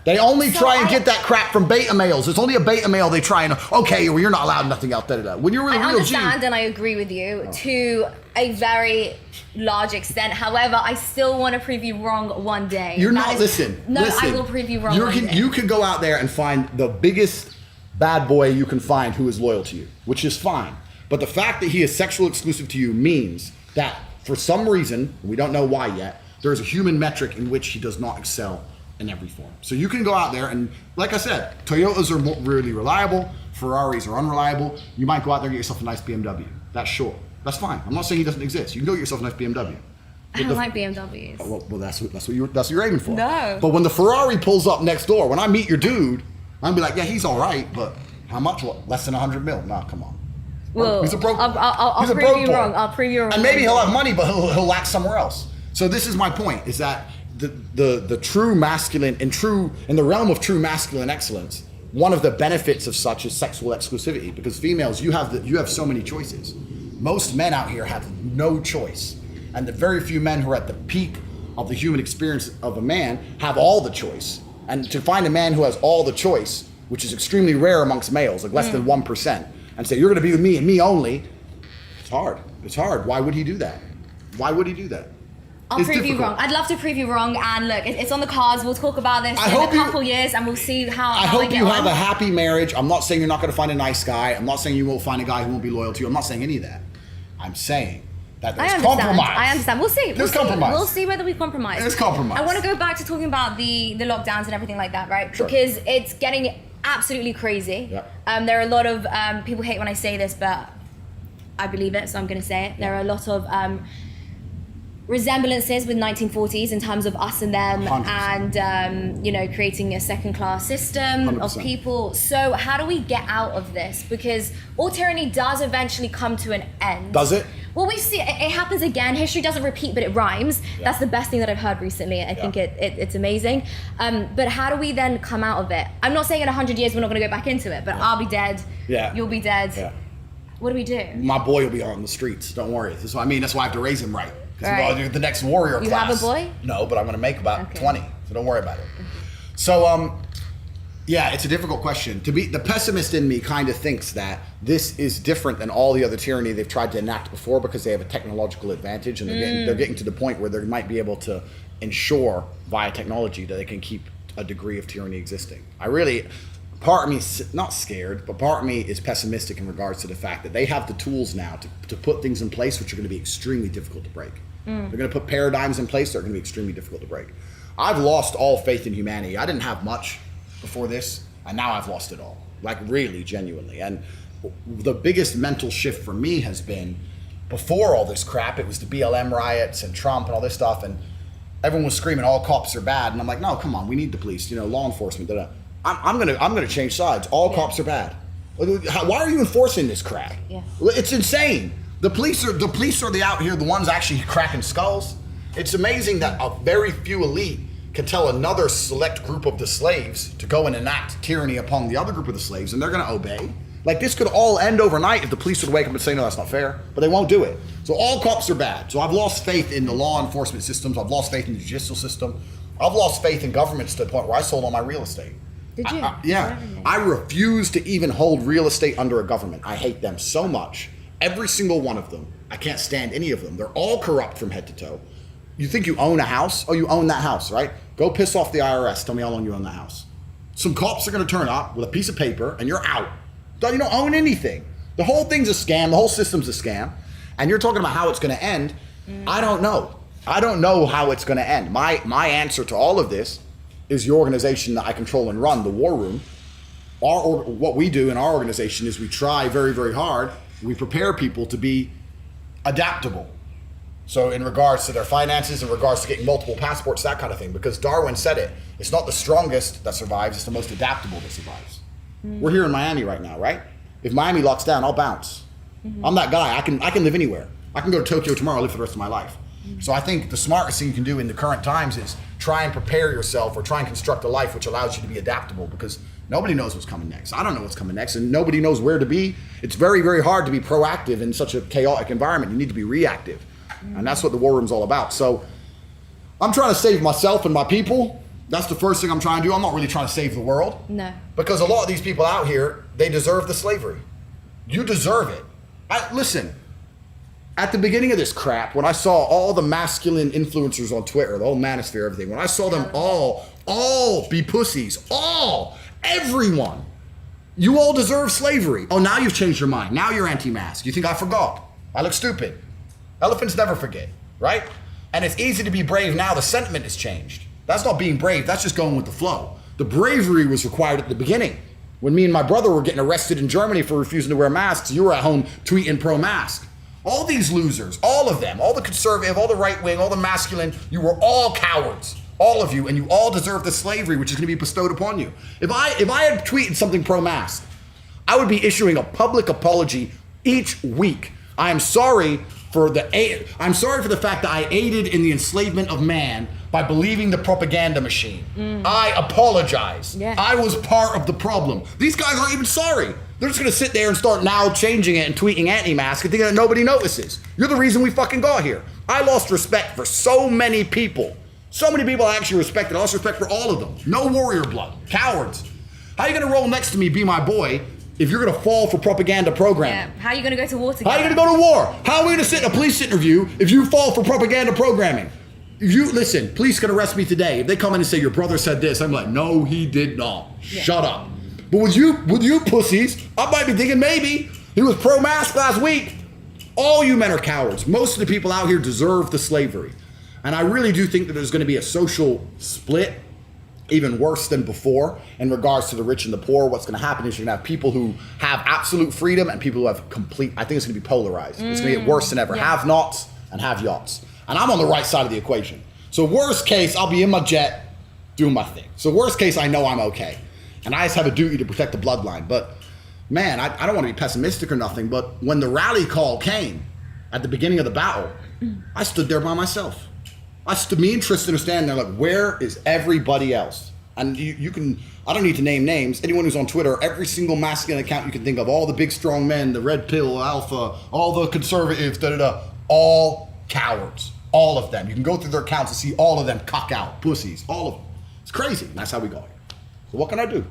They only So try and get that crap from beta males. It's only a beta male they try and, okay, well, you're not allowed nothing else, da, da, da. When you're really I real G. understand and I agree with you to a very large extent. However, I still want to prove you wrong one day. You're not, listen. I will prove you wrong one day. You can go out there and find the biggest bad boy you can find who is loyal to you, which is fine. But the fact that he is sexual exclusive to you means that for some reason, we don't know why yet, there is a human metric in which he does not excel in every form. So you can go out there and, like I said, Toyotas are really reliable, Ferraris are unreliable. You might go out there and get yourself a nice BMW. That's sure. That's fine. I'm not saying he doesn't exist. You can go get yourself a nice BMW. I don't like BMWs. Well, that's what you're aiming for. No. But when the Ferrari pulls up next door, when I meet your dude, I'm gonna be like, yeah, he's all right, but how much? What? Less than 100 mil? Nah, come on. Well, he's a broke. I'll he's a prove broke you boy. wrong. I'll prove you wrong. And maybe he'll have money, but he'll lack somewhere else. So this is my point: is that the true masculine in the realm of true masculine excellence, one of the benefits of such is sexual exclusivity. Because females, you have so many choices. Most men out here have no choice, and the very few men who are at the peak of the human experience of a man have all the choice. And to find a man who has all the choice, which is extremely rare amongst males, like less than 1%, and say you're going to be with me and me only, it's hard. It's hard. Why would he do that? Why would he do that? I'll prove you wrong. I'd love to prove you wrong. And look, it's on the cards. We'll talk about this in a couple years, and we'll see how. I hope you have a happy marriage. I'm not saying you're not going to find a nice guy. I'm not saying you won't find a guy who won't be loyal to you. I'm not saying any of that. I'm saying that there's compromise. I understand. We'll see. There's compromise. We'll see whether we compromise. There's compromise. I want to go back to talking about the lockdowns and everything like that, right? Sure. Because it's getting absolutely crazy. Yeah. There are a lot of people hate when I say this, but I believe it, so I'm going to say it. There are a lot of resemblances with 1940s in terms of us and them 100%. and creating a second class system 100%. of people. So how do we get out of this? Because all tyranny does eventually come to an end. Does it? Well, we see it happens again. History doesn't repeat, but it rhymes. Yeah. That's the best thing that I've heard recently. I think it's amazing. But how do we then come out of it? I'm not saying in 100 years we're not going to go back into it, but I'll be dead. Yeah. You'll be dead. Yeah. What do we do? My boy will be on the streets. Don't worry. That's what I mean. That's why I have to raise him right. Right. Because the next warrior You class. have a boy? No, but I'm going to make about Okay. 20. So don't worry about it. So, yeah, it's a difficult question. The pessimist in me kind of thinks that this is different than all the other tyranny they've tried to enact before because they have a technological advantage and they're getting to the point where they might be able to ensure via technology that they can keep a degree of tyranny existing. Part of me is not scared, but part of me is pessimistic in regards to the fact that they have the tools now to put things in place which are going to be extremely difficult to break. They're going to put paradigms in place that are going to be extremely difficult to break. I've lost all faith in humanity. I didn't have much before this, and now I've lost it all. Like really, genuinely. And the biggest mental shift for me has been, before all this crap, it was the BLM riots and Trump and all this stuff, and everyone was screaming all cops are bad, and I'm like, no, come on, we need the police, law enforcement, da-da. I'm gonna change sides. All cops are bad. Why are you enforcing this crap? Yeah. It's insane. The police are out here, the ones actually cracking skulls. It's amazing that a very few elite can tell another select group of the slaves to go and enact tyranny upon the other group of the slaves, and they're gonna obey. Like, this could all end overnight if the police would wake up and say, no, that's not fair, but they won't do it. So all cops are bad. So I've lost faith in the law enforcement systems. I've lost faith in the judicial system. I've lost faith in governments to the point where I sold all my real estate. Did you? Yeah. I refuse to even hold real estate under a government. I hate them so much. Every single one of them. I can't stand any of them. They're all corrupt from head to toe. You think you own a house? Oh, you own that house, right? Go piss off the IRS. Tell me how long you own the house. Some cops are going to turn up with a piece of paper and you're out. You don't own anything. The whole thing's a scam. The whole system's a scam. And you're talking about how it's going to end. I don't know. I don't know how it's going to end. My answer to all of this is the organization that I control and run, the War Room. What we do in our organization is we try very, very hard. We prepare people to be adaptable. So in regards to their finances, in regards to getting multiple passports, that kind of thing. Because Darwin said it. It's not the strongest that survives, it's the most adaptable that survives. We're here in Miami right now, right? If Miami locks down, I'll bounce. I'm that guy. I can live anywhere. I can go to Tokyo tomorrow, live for the rest of my life. So I think the smartest thing you can do in the current times is try and prepare yourself or try and construct a life which allows you to be adaptable, because nobody knows what's coming next. I don't know what's coming next, and nobody knows where to be. It's very, very hard to be proactive in such a chaotic environment. You need to be reactive. And that's what the War Room's all about. So I'm trying to save myself and my people, That's the first thing I'm trying to do. I'm not really trying to save the world. No. Because a lot of these people out here, they deserve the slavery. You deserve it. Listen, at the beginning of this crap, when I saw all the masculine influencers on Twitter, the whole manosphere, everything, when I saw them all be pussies, everyone, you all deserve slavery. Oh, now you've changed your mind. Now you're anti-mask. You think I forgot? I look stupid. Elephants never forget, right? And it's easy to be brave now. The sentiment has changed. That's not being brave. That's just going with the flow. The bravery was required at the beginning. When me and my brother were getting arrested in Germany for refusing to wear masks, you were at home tweeting pro-mask. All these losers, all of them, all the conservative, all the right-wing, all the masculine, you were all cowards. All of you, and you all deserve the slavery which is going to be bestowed upon you. If I had tweeted something pro-mask, I would be issuing a public apology each week. I'm sorry for the fact that I aided in the enslavement of man by believing the propaganda machine. I apologize. Yeah. I was part of the problem. These guys aren't even sorry. They're just gonna sit there and start now changing it and tweeting anti-mask and thinking that nobody notices. You're the reason we fucking got here. I lost respect for so many people. So many people I actually respected. I lost respect for all of them. No warrior blood. Cowards. How are you gonna roll next to me, be my boy, if you're gonna fall for propaganda programming? Yeah. How are you gonna go to war together? How are you gonna go to war? How are we gonna sit in a police interview if you fall for propaganda programming? Listen, police can arrest me today. If they come in and say your brother said this, I'm like, no, he did not. Yeah. Shut up. But with you pussies, I might be thinking maybe he was pro-mask last week. All you men are cowards. Most of the people out here deserve the slavery. And I really do think that there's going to be a social split, even worse than before, in regards to the rich and the poor. What's going to happen is you're going to have people who have absolute freedom and people who have complete, I think it's going to be polarized. It's going to get worse than ever. Yeah. Have-nots and have-yots. And I'm on the right side of the equation. So worst case, I'll be in my jet doing my thing. So worst case, I know I'm okay. And I just have a duty to protect the bloodline. But man, I don't want to be pessimistic or nothing, but when the rally call came at the beginning of the battle, I stood there by myself. Me and Tristan are standing there like, where is everybody else? And you can, I don't need to name names. Anyone who's on Twitter, every single masculine account you can think of, all the big strong men, the red pill, alpha, all the conservatives, all cowards. All of them. You can go through their accounts and see all of them cock out, pussies, all of them. It's crazy. And that's how we got here. So what can I do?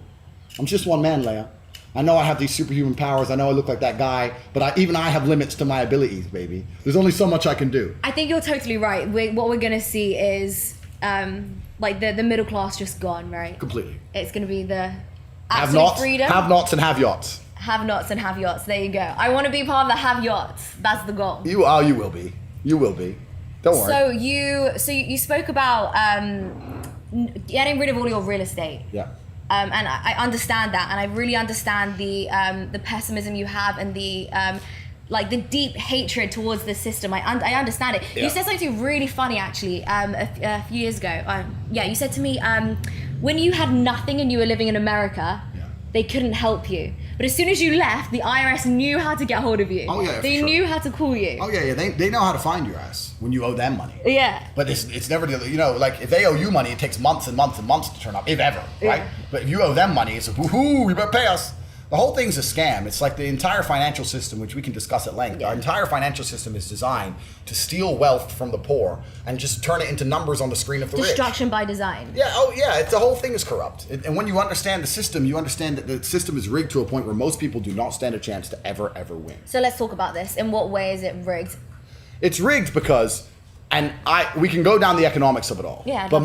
I'm just one man, Leia. I know I have these superhuman powers. I know I look like that guy, but even I have limits to my abilities, baby. There's only so much I can do. I think you're totally right. What we're gonna see is like the middle class just gone, right? Completely. It's gonna be the absolute freedom. Have-nots and have-yots. Have-nots and have-yots. There you go. I want to be part of the have-yots. That's the goal. You will be. You will be. Don't worry. So you spoke about getting rid of all your real estate. Yeah. And I understand that, and I really understand the pessimism you have and the like the deep hatred towards the system. I understand it. Yeah. You said something really funny actually a few years ago. You said to me when you had nothing and you were living in America, they couldn't help you. But as soon as you left, the IRS knew how to get hold of you. Oh yeah, they knew how to call you. Oh yeah. They know how to find your ass when you owe them money. Yeah. But it's never, like if they owe you money, it takes months and months and months to turn up, if ever, right? Yeah. But if you owe them money, it's like, woohoo, you better pay us. The whole thing's a scam. It's like the entire financial system, which we can discuss at length. Yeah. Our entire financial system is designed to steal wealth from the poor and just turn it into numbers on the screen of the rich. Destruction by design. Yeah, the whole thing is corrupt. And when you understand the system, you understand that the system is rigged to a point where most people do not stand a chance to ever win. So let's talk about this. In what way is it rigged? It's rigged because, and we can go down the economics of it all. Yeah. But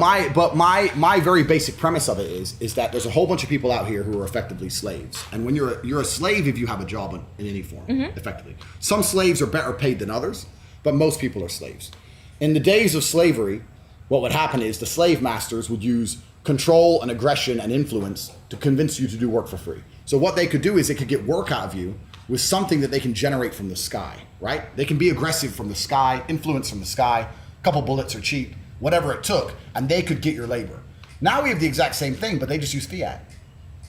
my very basic premise of it is that there's a whole bunch of people out here who are effectively slaves. And when you're a slave if you have a job in any form, effectively. Some slaves are better paid than others, but most people are slaves. In the days of slavery, what would happen is the slave masters would use control and aggression and influence to convince you to do work for free. So what they could do is they could get work out of you with something that they can generate from the sky, right? They can be aggressive from the sky, influence from the sky, a couple bullets are cheap, whatever it took, and they could get your labor. Now we have the exact same thing, but they just use fiat.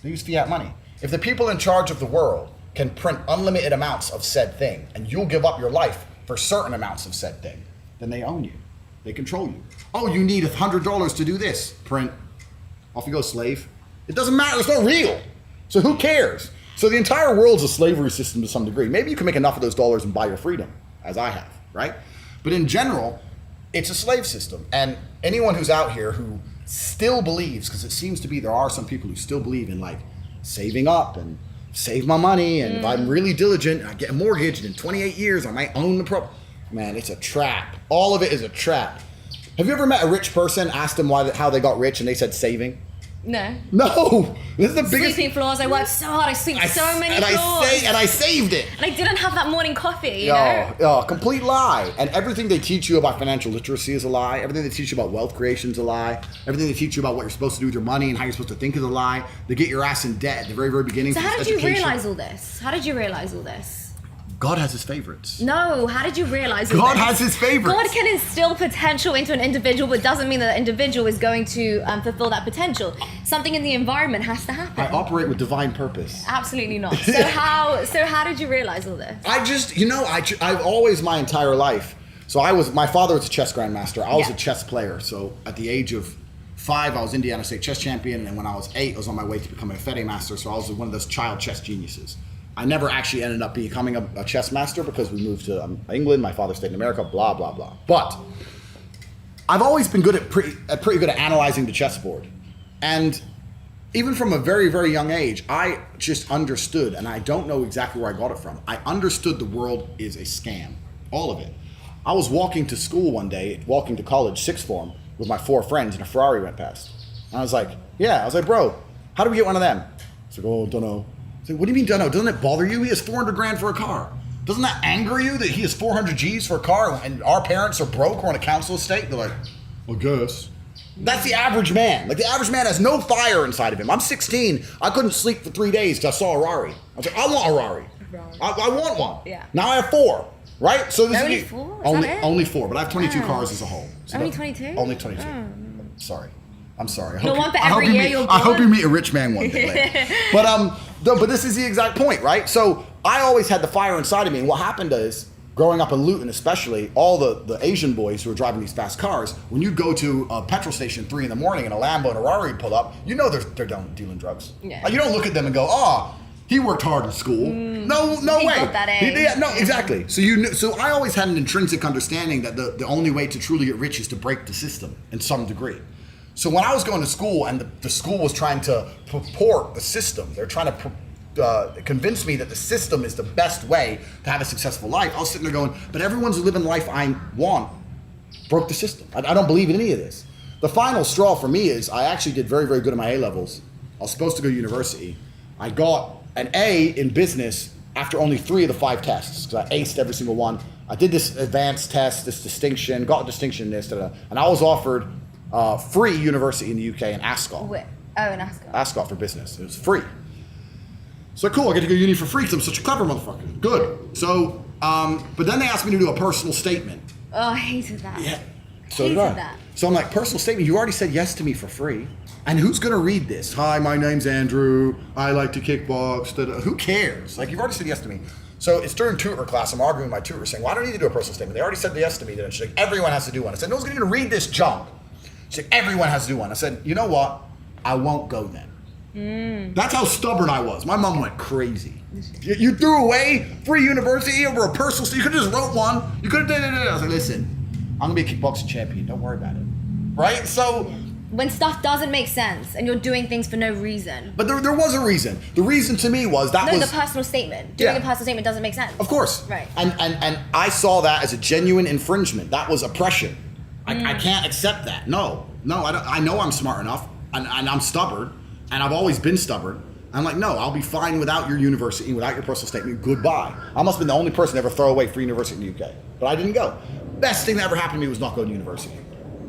They use fiat money. If the people in charge of the world can print unlimited amounts of said thing, and you'll give up your life for certain amounts of said thing, then they own you. They control you. Oh, you need $100 to do this. Print. Off you go, slave. It doesn't matter. It's not real. So who cares? So the entire world's a slavery system to some degree. Maybe you can make enough of those dollars and buy your freedom, as I have, right? But in general, it's a slave system. And anyone who's out here who still believes, because it seems to be there are some people who still believe in like saving up and save my money, and if I'm really diligent and I get a mortgage and in 28 years I might own the property. Man, it's a trap. All of it is a trap. Have you ever met a rich person, asked them how they got rich, and they said saving? No. No. This is the biggest. Sleeping floors. I worked so hard. I sleep so many floors. And I saved it. And I didn't have that morning coffee, you know? Oh, complete lie. And everything they teach you about financial literacy is a lie. Everything they teach you about wealth creation is a lie. Everything they teach you about what you're supposed to do with your money and how you're supposed to think is a lie. They get your ass in debt at the very, very beginning. So how did you realize all this? How did you realize all this? God has his favorites. No, how did you realize all God this? has his favorites. God can instill potential into an individual, but doesn't mean that the individual is going to fulfill that potential. Something in the environment has to happen. I operate with divine purpose. Absolutely not. So how did you realize all this? I just, I've always my entire life. So my father was a chess grandmaster. I was a chess player. So at the age of 5, I was Indiana State chess champion. And when I was 8, I was on my way to becoming a FEDE master. So I was one of those child chess geniuses. I never actually ended up becoming a chess master because we moved to England. My father stayed in America, blah, blah, blah. But I've always been good pretty good at analyzing the chessboard. And even from a very, very young age, I just understood, and I don't know exactly where I got it from. I understood the world is a scam, all of it. I was walking to school one day, walking to college, sixth form, with my 4 friends, and a Ferrari went past. And I was like, bro, how do we get one of them? He's like, oh, don't know. I said, what do you mean don't know? Doesn't it bother you? He has 400 grand for a car. Doesn't that anger you that he has 400 G's for a car and our parents are broke or on a council estate? They're like, I guess. That's the average man. Like the average man has no fire inside of him. I'm 16. I couldn't sleep for 3 days because I saw a Rari. I was like, I want a Rari. I want one. Yeah. Now I have 4. Right? So this only is 4? Only 4, but I have 22 cars as a whole. So only 22? Only 22. Sorry. I'm sorry. No one for every year you're born. I hope you meet a rich man one day later. But this is the exact point, right? So I always had the fire inside of me, and what happened is, growing up in Luton especially, all the Asian boys who are driving these fast cars, when you go to a petrol station 3 in the morning and a Lambo and a Rari pull up, you know they're dealing drugs. Yeah. You don't look at them and go, he worked hard in school. No he way. Got that A. No, exactly. So I always had an intrinsic understanding that the only way to truly get rich is to break the system in some degree. So when I was going to school and the school was trying to purport the system, they're trying to convince me that the system is the best way to have a successful life, I was sitting there going, but everyone's living the life I want broke the system. I don't believe in any of this. The final straw for me is I actually did very, very good in my A-levels. I was supposed to go to university. I got an A in business after only 3 of the 5 tests because I aced every single one. I did this advanced test, this distinction, got a distinction in this, and I was offered free university in the UK in Ascot. Wait. Oh, in Ascot. Ascot for business. It was free. So cool, I get to go to uni for free because I'm such a clever motherfucker. Good. So, but then they asked me to do a personal statement. Oh, I hated that. Yeah. So did I. So I'm like, personal statement, you already said yes to me for free. And who's going to read this? Hi, my name's Andrew. I like to kickbox. Who cares? Like, you've already said yes to me. So it's during tutor class. I'm arguing with my tutor saying, well, I don't need to do a personal statement. They already said yes to me. Then she's like, everyone has to do one. I said, no one's going to read this junk. She's like, everyone has to do one. I said, you know what? I won't go then. That's how stubborn I was. My mom went crazy. You threw away free university over a personal statement. You could have just wrote one. You could have done it. I was like, listen, I'm going to be a kickboxing champion. Don't worry about it. Right? So when stuff doesn't make sense and you're doing things for no reason. But there was a reason. The reason to me was that was the personal statement. Doing a personal statement doesn't make sense. Of course. Right. And I saw that as a genuine infringement. That was oppression. I can't accept that. No, I know I'm smart enough and I'm stubborn and I've always been stubborn. I'm like, no, I'll be fine without your university, without your personal statement. Goodbye. I must have been the only person to ever throw away free university in the UK. But I didn't go. Best thing that ever happened to me was not going to university.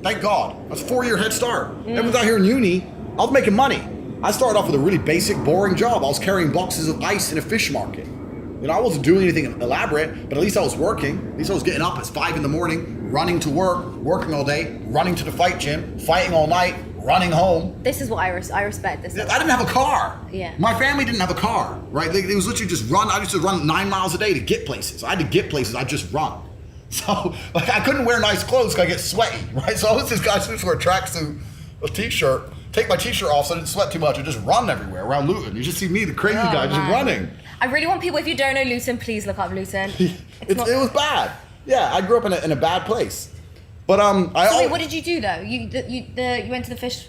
Thank God. That's a 4-year head start. Everyone's out here in uni. I was making money. I started off with a really basic, boring job. I was carrying boxes of ice in a fish market. You know, I wasn't doing anything elaborate, but at least I was working. At least I was getting up at 5 in the morning, running to work, working all day, running to the fight gym, fighting all night, running home. This is what I respect. This. I didn't have a car. Yeah. My family didn't have a car, right? It was literally just run. I used to run 9 miles a day to get places. I had to get places. I just run. So, like, I couldn't wear nice clothes because I get sweaty, right? So I was this guy who used to wear a tracksuit, a t-shirt, take my t-shirt off so I didn't sweat too much, and just run everywhere around Luton. You just see me, the crazy guy, just running. I really want people, if you don't know Luton, please look up Luton. It was bad. Yeah, I grew up in a bad place. But Wait, what did you do though? You went to the fish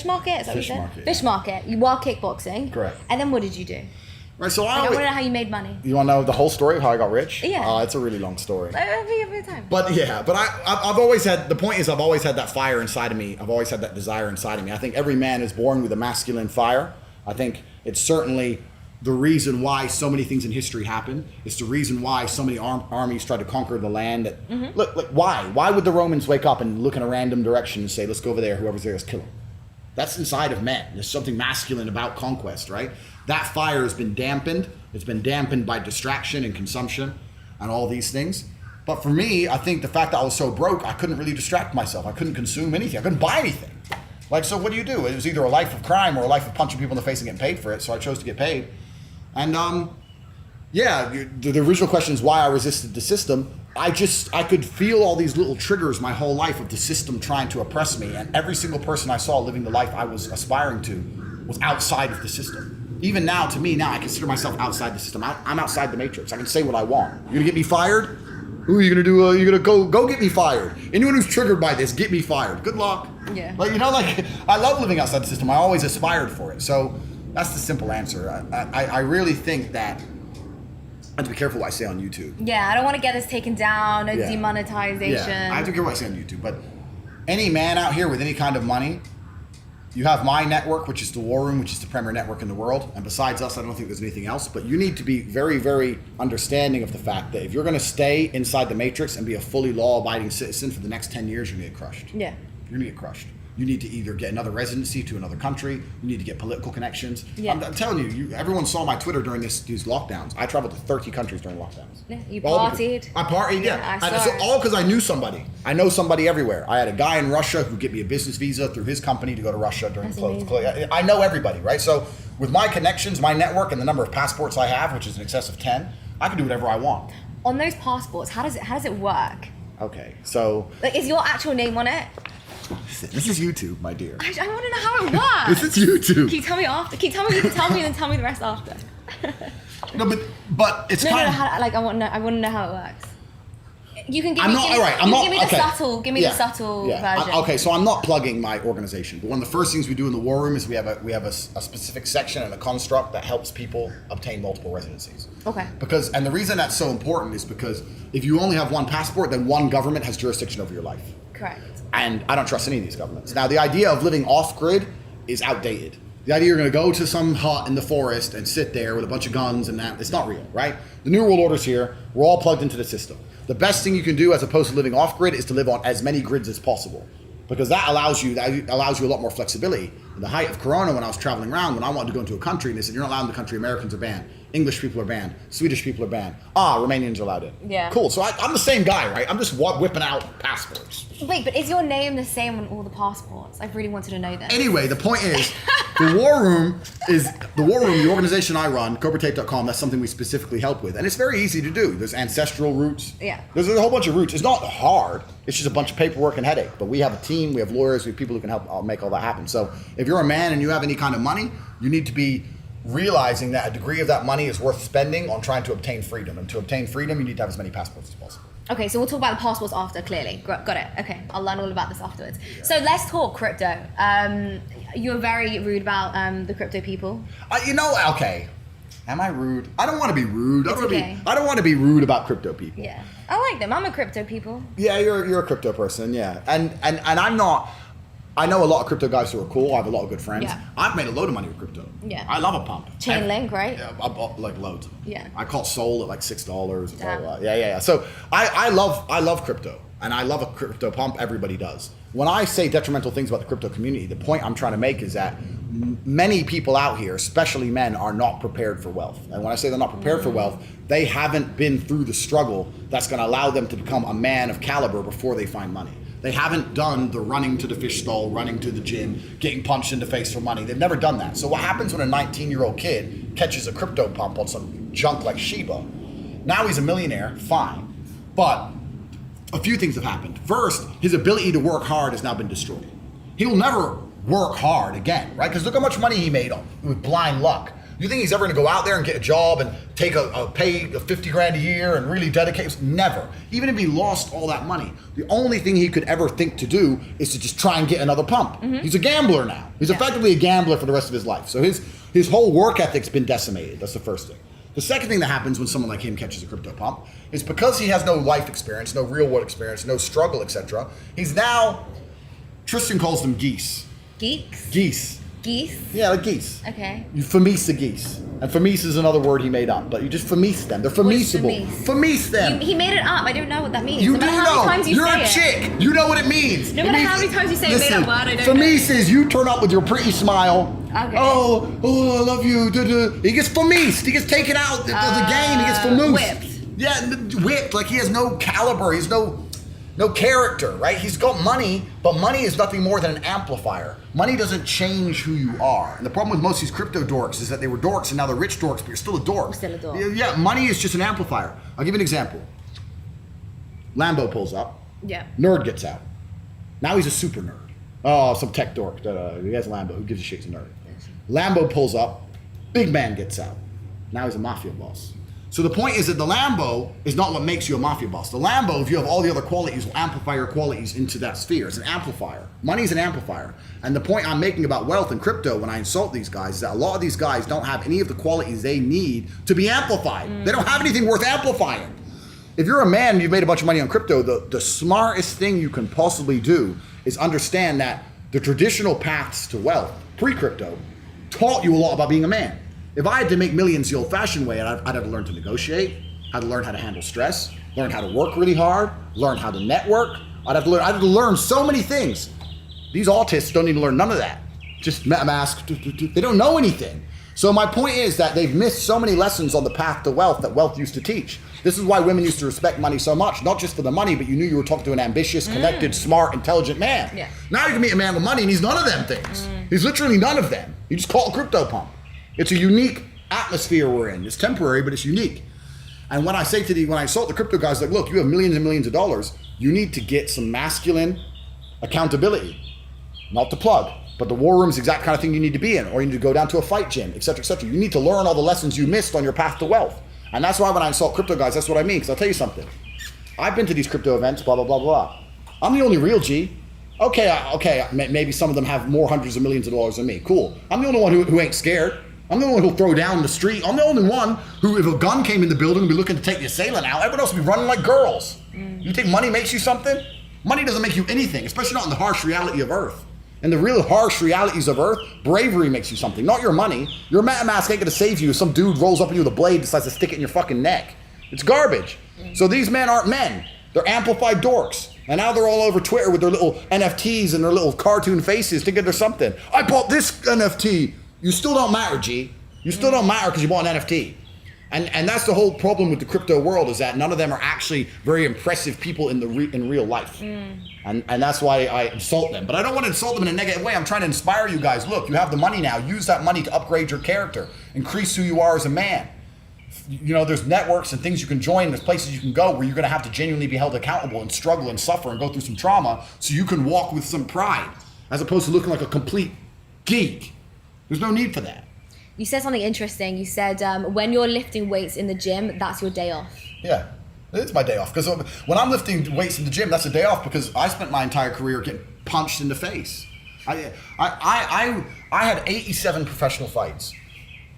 market? Is that what you said? Market. Fish market. You were kickboxing. Correct. And then what did you do? Right, so I want to know how you made money. You want to know the whole story of how I got rich? Yeah. It's a really long story. Every time. But yeah, I've always had, the point is I've always had that fire inside of me. I've always had that desire inside of me. I think every man is born with a masculine fire. I think it's certainly the reason why so many things in history happen. It's the reason why so many armies tried to conquer the land. Look, why? Why would the Romans wake up and look in a random direction and say, let's go over there, whoever's there, let's kill him? That's inside of men. There's something masculine about conquest, right? That fire has been dampened. It's been dampened by distraction and consumption and all these things. But for me, I think the fact that I was so broke, I couldn't really distract myself. I couldn't consume anything. I couldn't buy anything. Like, so what do? It was either a life of crime or a life of punching people in the face and getting paid for it. So I chose to get paid. And the original question is why I resisted the system. I could feel all these little triggers my whole life of the system trying to oppress me. And every single person I saw living the life I was aspiring to was outside of the system. Even now, to me now, I consider myself outside the system. I'm outside the matrix. I can say what I want. You're gonna get me fired? Who are you gonna do? You're gonna go get me fired. Anyone who's triggered by this, get me fired. Good luck. Yeah. Like, I love living outside the system. I always aspired for it. So that's the simple answer. I really think that I have to be careful what I say on YouTube. Yeah, I don't want to get us taken down, no demonetization. Yeah, I have to be careful what I say on YouTube. But any man out here with any kind of money, you have my network, which is the War Room, which is the premier network in the world. And besides us, I don't think there's anything else. But you need to be very, very understanding of the fact that if you're going to stay inside the matrix and be a fully law-abiding citizen for the next 10 years, you're going to get crushed. Yeah. You're going to get crushed. You need to either get another residency to another country. You need to get political connections. Yeah. I'm telling you, everyone saw my Twitter during these lockdowns. I traveled to 30 countries during lockdowns. Yeah, you partied. I partied, yeah. I And saw so it. all because I knew somebody. I know somebody everywhere. I had a guy in Russia who get me a business visa through his company to go to Russia during That's the close. I know everybody, right? So with my connections, my network, and the number of passports I have, which is in excess of 10, I can do whatever I want. On those passports, how does it work? Okay, so Like, is your actual name on it? this is YouTube, my dear. I want to know how it works. This is YouTube. Can you tell me after? Can you tell me? You can tell me and then tell me the rest after. No, but it's No, kind of... I want to know how it works. You can give I'm me. not give, all right. I'm you not. Give me the okay. subtle. Give me the subtle version. Okay, so I'm not plugging my organization, but one of the first things we do in the War Room is we have a specific section and a construct that helps people obtain multiple residencies. Okay. And the reason that's so important is because if you only have one passport, then one government has jurisdiction over your life. Correct. And I don't trust any of these governments. Now, the idea of living off-grid is outdated. The idea you're going to go to some hut in the forest and sit there with a bunch of guns and that, it's not real, right? The New World Order's here. We're all plugged into the system. The best thing you can do as opposed to living off-grid is to live on as many grids as possible. Because that allows you a lot more flexibility. In the height of Corona, when I was traveling around, when I wanted to go into a country, and they said, you're not allowed in the country, Americans are banned. English people are banned. Swedish people are banned. Romanians are allowed in. Yeah. Cool. So I'm the same guy, right? I'm just whipping out passports. Wait, but is your name the same on all the passports? I really wanted to know that. Anyway, the point is, the War Room, the organization I run, CobraTate.com, that's something we specifically help with. And it's very easy to do. There's ancestral roots. Yeah. There's a whole bunch of roots. It's not hard. It's just a bunch of paperwork and headache. But we have a team, we have lawyers, we have people who can help make all that happen. So if you're a man and you have any kind of money, you need to be realizing that a degree of that money is worth spending on trying to obtain freedom. And to obtain freedom, you need to have as many passports as possible. Okay, so we'll talk about the passports after, clearly. Got it. Okay, I'll learn all about this afterwards. Yeah. So let's talk crypto. You were very rude about the crypto people. Okay. Am I rude? I don't want to be rude. I don't want to be rude about crypto people. Yeah. I like them. I'm a crypto people. Yeah, you're a crypto person, yeah. And I'm not... I know a lot of crypto guys who are cool. I have a lot of good friends. Yeah. I've made a load of money with crypto. Yeah. I love a pump. Chainlink, right? Yeah, I bought like loads. Yeah. I caught Sol at like $6. Blah, blah, blah. Yeah. So I love crypto, and I love a crypto pump. Everybody does. When I say detrimental things about the crypto community, the point I'm trying to make is that many people out here, especially men, are not prepared for wealth. And when I say they're not prepared for wealth, they haven't been through the struggle that's going to allow them to become a man of caliber before they find money. They haven't done the running to the fish stall, running to the gym, getting punched in the face for money. They've never done that. So what happens when a 19-year-old kid catches a crypto pump on some junk like Shiba? Now he's a millionaire, fine. But a few things have happened. First, his ability to work hard has now been destroyed. He'll never work hard again, right? Because look how much money he made with blind luck. You think he's ever going to go out there and get a job and take a pay of 50 grand a year and really dedicate? Never. Even if he lost all that money, the only thing he could ever think to do is to just try and get another pump. He's a gambler now. He's effectively a gambler for the rest of his life. So his whole work ethic's been decimated. That's the first thing. The second thing that happens when someone like him catches a crypto pump is because he has no life experience, no real world experience, no struggle, etc. He's now, Tristan calls them geese. Geeks? Geese. Geese? Yeah, like geese. Okay. You femise the geese. And femise is another word he made up, but you just femise them. They're femisable. Femise them. He made it up. I don't know what that means. You no do matter how know. many times you You're say a it. chick. You know what it means. No matter how many times you say a made up word, I don't know. Femise is you turn up with your pretty smile. Okay. Oh, I love you. He gets femised. He gets taken out of the game. He gets femoosed. Whipped. Yeah, whipped. Like he has no caliber. He's no character, right? He's got money, but money is nothing more than an amplifier. Money doesn't change who you are. And the problem with most of these crypto dorks is that they were dorks and now they're rich dorks, but you're still a dork. Still a dork. Yeah, money is just an amplifier. I'll give you an example. Lambo pulls up. Yeah. Nerd gets out. Now he's a super nerd. Oh, some tech dork. He has a Lambo. Who gives a shit? He's a nerd. Lambo pulls up. Big man gets out. Now he's a mafia boss. So the point is that the Lambo is not what makes you a mafia boss. The Lambo, if you have all the other qualities, will amplify your qualities into that sphere. It's an amplifier. Money is an amplifier. And the point I'm making about wealth and crypto when I insult these guys is that a lot of these guys don't have any of the qualities they need to be amplified. They don't have anything worth amplifying. If you're a man and you've made a bunch of money on crypto, the smartest thing you can possibly do is understand that the traditional paths to wealth, pre-crypto, taught you a lot about being a man. If I had to make millions the old-fashioned way, I'd have to learn to negotiate, I'd learn how to handle stress, learn how to work really hard, learn how to network. I'd have to learn so many things. These autists don't need to learn none of that. Just MetaMask, they don't know anything. So my point is that they've missed so many lessons on the path to wealth that wealth used to teach. This is why women used to respect money so much, not just for the money, but you knew you were talking to an ambitious, connected, smart, intelligent man. Yeah. Now you can meet a man with money and he's none of them things. He's literally none of them. You just call it a crypto pump. It's a unique atmosphere we're in. It's temporary, but it's unique. And when I insult the crypto guys, like, look, you have millions and millions of dollars. You need to get some masculine accountability, not the plug, but the war room is the exact kind of thing you need to be in, or you need to go down to a fight gym, et cetera, et cetera. You need to learn all the lessons you missed on your path to wealth. And that's why when I insult crypto guys, that's what I mean. Because I'll tell you something. I've been to these crypto events, blah, blah, blah, blah. I'm the only real G. Okay, maybe some of them have more hundreds of millions of dollars than me. Cool. I'm the only one who ain't scared. I'm the only one who'll throw down the street. I'm the only one who, if a gun came in the building, would be looking to take the assailant out. Everyone else would be running like girls. You think money makes you something? Money doesn't make you anything, especially not in the harsh reality of Earth. In the real harsh realities of Earth, bravery makes you something, not your money. Your MetaMask ain't gonna save you if some dude rolls up on you with a blade and decides to stick it in your fucking neck. It's garbage. So these men aren't men. They're amplified dorks. And now they're all over Twitter with their little NFTs and their little cartoon faces thinking they're something. I bought this NFT. You still don't matter, G. You still don't matter because you bought an NFT. And that's the whole problem with the crypto world, is that none of them are actually very impressive people in real life. And that's why I insult them. But I don't want to insult them in a negative way. I'm trying to inspire you guys. Look, you have the money now. Use that money to upgrade your character. Increase who you are as a man. You know, there's networks and things you can join. There's places you can go where you're going to have to genuinely be held accountable and struggle and suffer and go through some trauma so you can walk with some pride, as opposed to looking like a complete geek. There's no need for that. You said something interesting. You said when you're lifting weights in the gym, that's your day off. Yeah, it's my day off. Because when I'm lifting weights in the gym, that's a day off because I spent my entire career getting punched in the face. I had 87 professional fights.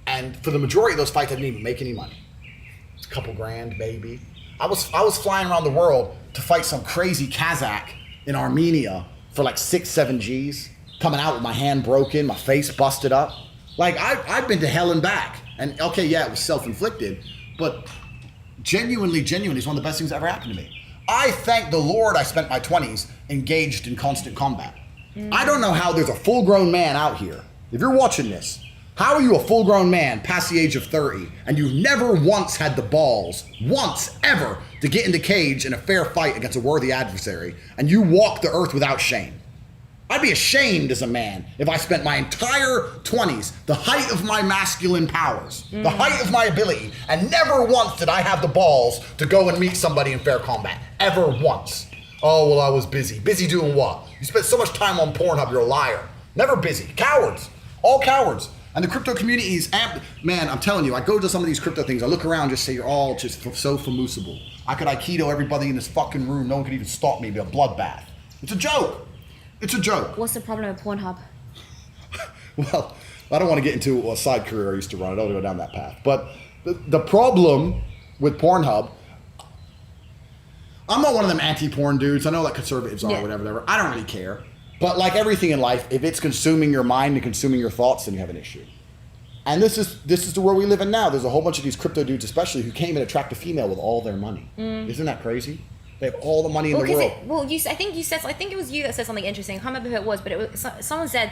And for the majority of those fights, I didn't even make any money. A couple grand, maybe. I was flying around the world to fight some crazy Kazakh in Armenia for like 6-7 G's. Coming out with my hand broken, my face busted up. Like, I've been to hell and back. And okay, yeah, it was self-inflicted, but genuinely, it's one of the best things that ever happened to me. I thank the Lord I spent my 20s engaged in constant combat. I don't know how there's a full-grown man out here. If you're watching this, how are you a full-grown man past the age of 30 and you've never once had the balls, once ever, to get in the cage in a fair fight against a worthy adversary, and you walk the earth without shame? I'd be ashamed as a man if I spent my entire 20s, the height of my masculine powers, the height of my ability, and never once did I have the balls to go and meet somebody in fair combat. Ever once. Oh, well, I was busy. Busy doing what? You spent so much time on Pornhub, you're a liar. Never busy. Cowards. All cowards. And the crypto community is man, I'm telling you, I go to some of these crypto things, I look around, just say you're all just so famoosable. I could Aikido everybody in this fucking room, no one could even stop me, it'd be a bloodbath. It's a joke. It's a joke. What's the problem with Pornhub? Well, I don't want to get into a side career I used to run, I don't go down that path. But the problem with Pornhub, I'm not one of them anti-porn dudes. I know that conservatives are, whatever. I don't really care. But like everything in life, if it's consuming your mind and consuming your thoughts, then you have an issue. And this is the world we live in now. There's a whole bunch of these crypto dudes, especially, who can't even attract a female with all their money. Isn't that crazy? They have all the money in the world. I think it was you that said something interesting. I can't remember who it was, but someone said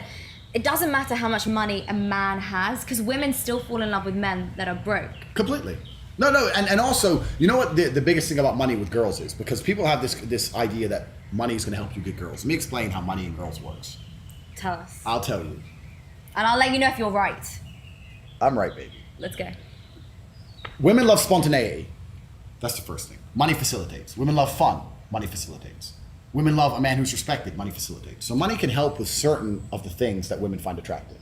it doesn't matter how much money a man has, because women still fall in love with men that are broke. Completely. No, and also, you know what the biggest thing about money with girls is? Because people have this idea that money is going to help you get girls. Let me explain how money and girls works. Tell us. I'll tell you. And I'll let you know if you're right. I'm right, baby. Let's go. Women love spontaneity. That's the first thing. Money facilitates. Women love fun. Money facilitates. Women love a man who's respected. Money facilitates. So money can help with certain of the things that women find attractive.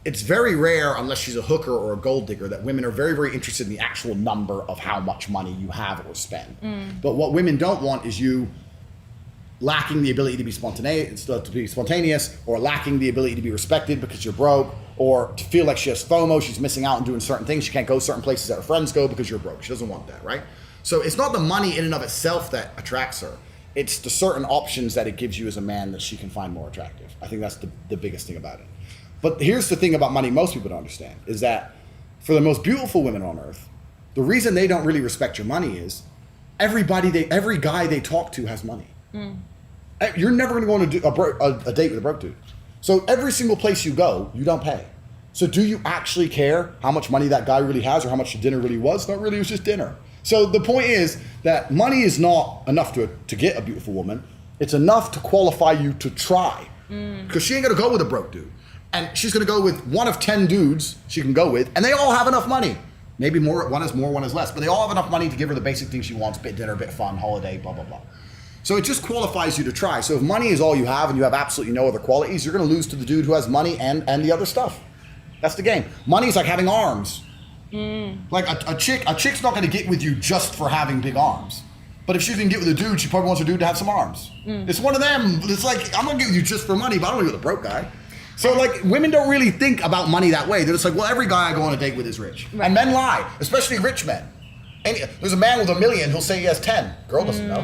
It's very rare, unless she's a hooker or a gold digger, that women are very, very interested in the actual number of how much money you have or spend. But what women don't want is you lacking the ability to be spontaneous, or lacking the ability to be respected because you're broke, or to feel like she has FOMO, she's missing out on doing certain things, she can't go certain places that her friends go because you're broke. She doesn't want that, right? So it's not the money in and of itself that attracts her. It's the certain options that it gives you as a man that she can find more attractive. I think that's the biggest thing about it. But here's the thing about money most people don't understand, is that for the most beautiful women on earth, the reason they don't really respect your money is every guy they talk to has money. You're never going to go on a date with a broke dude. So every single place you go, you don't pay. So do you actually care how much money that guy really has or how much the dinner really was? Not really, it was just dinner. So the point is that money is not enough to get a beautiful woman. It's enough to qualify you to try. Because she ain't going to go with a broke dude. And she's going to go with one of 10 dudes she can go with, and they all have enough money. Maybe one is more, one is less, but they all have enough money to give her the basic things she wants: bit dinner, bit fun, holiday, blah, blah, blah. So it just qualifies you to try. So if money is all you have and you have absolutely no other qualities, you're going to lose to the dude who has money and the other stuff. That's the game. Money's like having arms. Like a chick's not going to get with you just for having big arms. But if she's going to get with a dude, she probably wants a dude to have some arms. It's one of them. It's like, I'm going to get with you just for money, but I don't want to get with a broke guy. So like, women don't really think about money that way. They're just like, well, every guy I go on a date with is rich. Right. And men lie, especially rich men. And there's a man with $1 million who'll say he has 10. Girl doesn't know.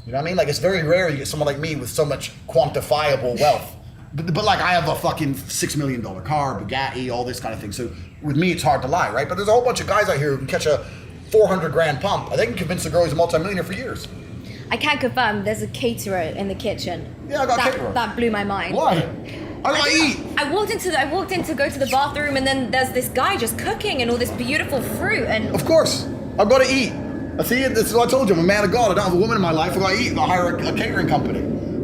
You know what I mean? Like, it's very rare you get someone like me with so much quantifiable wealth. But like, I have a fucking $6 million car, Bugatti, all this kind of thing. So with me, it's hard to lie, right? But there's a whole bunch of guys out here who can catch a 400 grand pump. They can convince a girl he's a multimillionaire for years. I can confirm there's a caterer in the kitchen. Yeah, I got a caterer. That blew my mind. Why? I gotta eat. I walked in to go to the bathroom, and then there's this guy just cooking and all this beautiful fruit and. Of course, I've got to eat. I see it. This is what I told you. I'm a man of God. I don't have a woman in my life. I got to eat. I hire a catering company.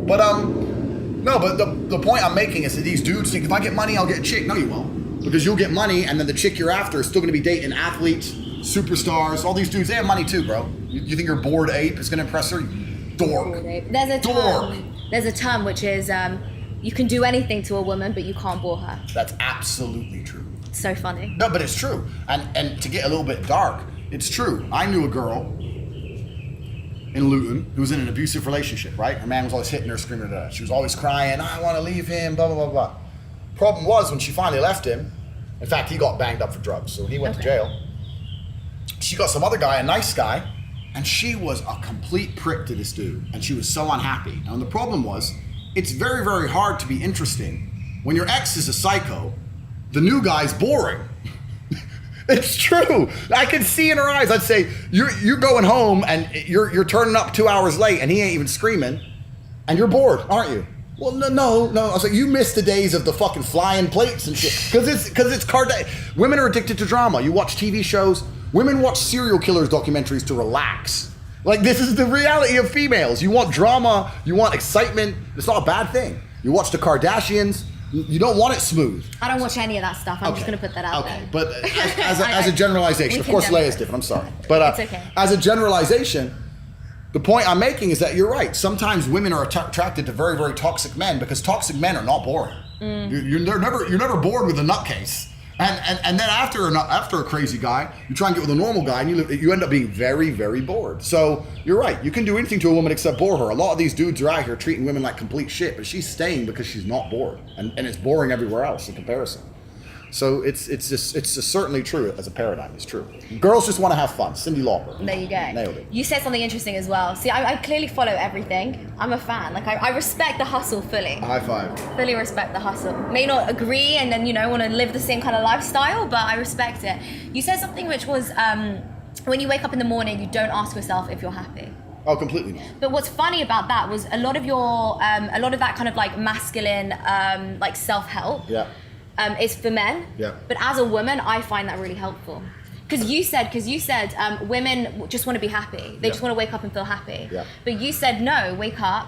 But no. But the point I'm making is that these dudes think if I get money, I'll get a chick. No, you won't, because you'll get money, and then the chick you're after is still going to be dating athletes, superstars. All these dudes, they have money too, bro. You think your bored ape is going to impress her? Dork. There's a term which is. You can do anything to a woman, but you can't bore her. That's absolutely true. So funny. No, but it's true. And to get a little bit dark, it's true. I knew a girl in Luton who was in an abusive relationship, right? Her man was always hitting her, screaming at her. She was always crying, I want to leave him, blah, blah, blah, blah. Problem was, when she finally left him, in fact, he got banged up for drugs, so he went to jail. She got some other guy, a nice guy, and she was a complete prick to this dude, and she was so unhappy. And the problem was, it's very, very hard to be interesting when your ex is a psycho. The new guy's boring. It's true. I can see in her eyes. I'd say, you're going home and you're turning up 2 hours late and he ain't even screaming, and you're bored, aren't you? Well, no. I was like, you missed the days of the fucking flying plates and shit. Because it's women are addicted to drama. You watch TV shows. Women watch serial killers documentaries to relax. Like, this is the reality of females. You want drama, you want excitement. It's not a bad thing. You watch the Kardashians, you don't want it smooth. I don't watch any of that stuff. I'm just going to put that out there. But as a generalization, of course Leia's different, I'm sorry. But it's okay. As a generalization, the point I'm making is that you're right. Sometimes women are attracted to very, very toxic men because toxic men are not boring. You're never bored with a nutcase. And then after a crazy guy, you try and get with a normal guy, and you end up being very, very bored. So you're right. You can do anything to a woman except bore her. A lot of these dudes are out here treating women like complete shit, but she's staying because she's not bored, and it's boring everywhere else in comparison. So it's just certainly true as a paradigm. It's true. Girls just want to have fun. Cyndi Lauper. There you go. Nailed it. You said something interesting as well. See, I clearly follow everything. I'm a fan. Like I respect the hustle fully. High five. Fully respect the hustle. May not agree and then want to live the same kind of lifestyle, but I respect it. You said something which was when you wake up in the morning, you don't ask yourself if you're happy. Oh, completely not. But what's funny about that was a lot of that kind of like masculine like self-help. Yeah. Is for men. Yeah. But as a woman, I find that really helpful. Because you said women just want to be happy. They just want to wake up and feel happy. Yeah. But you said no, wake up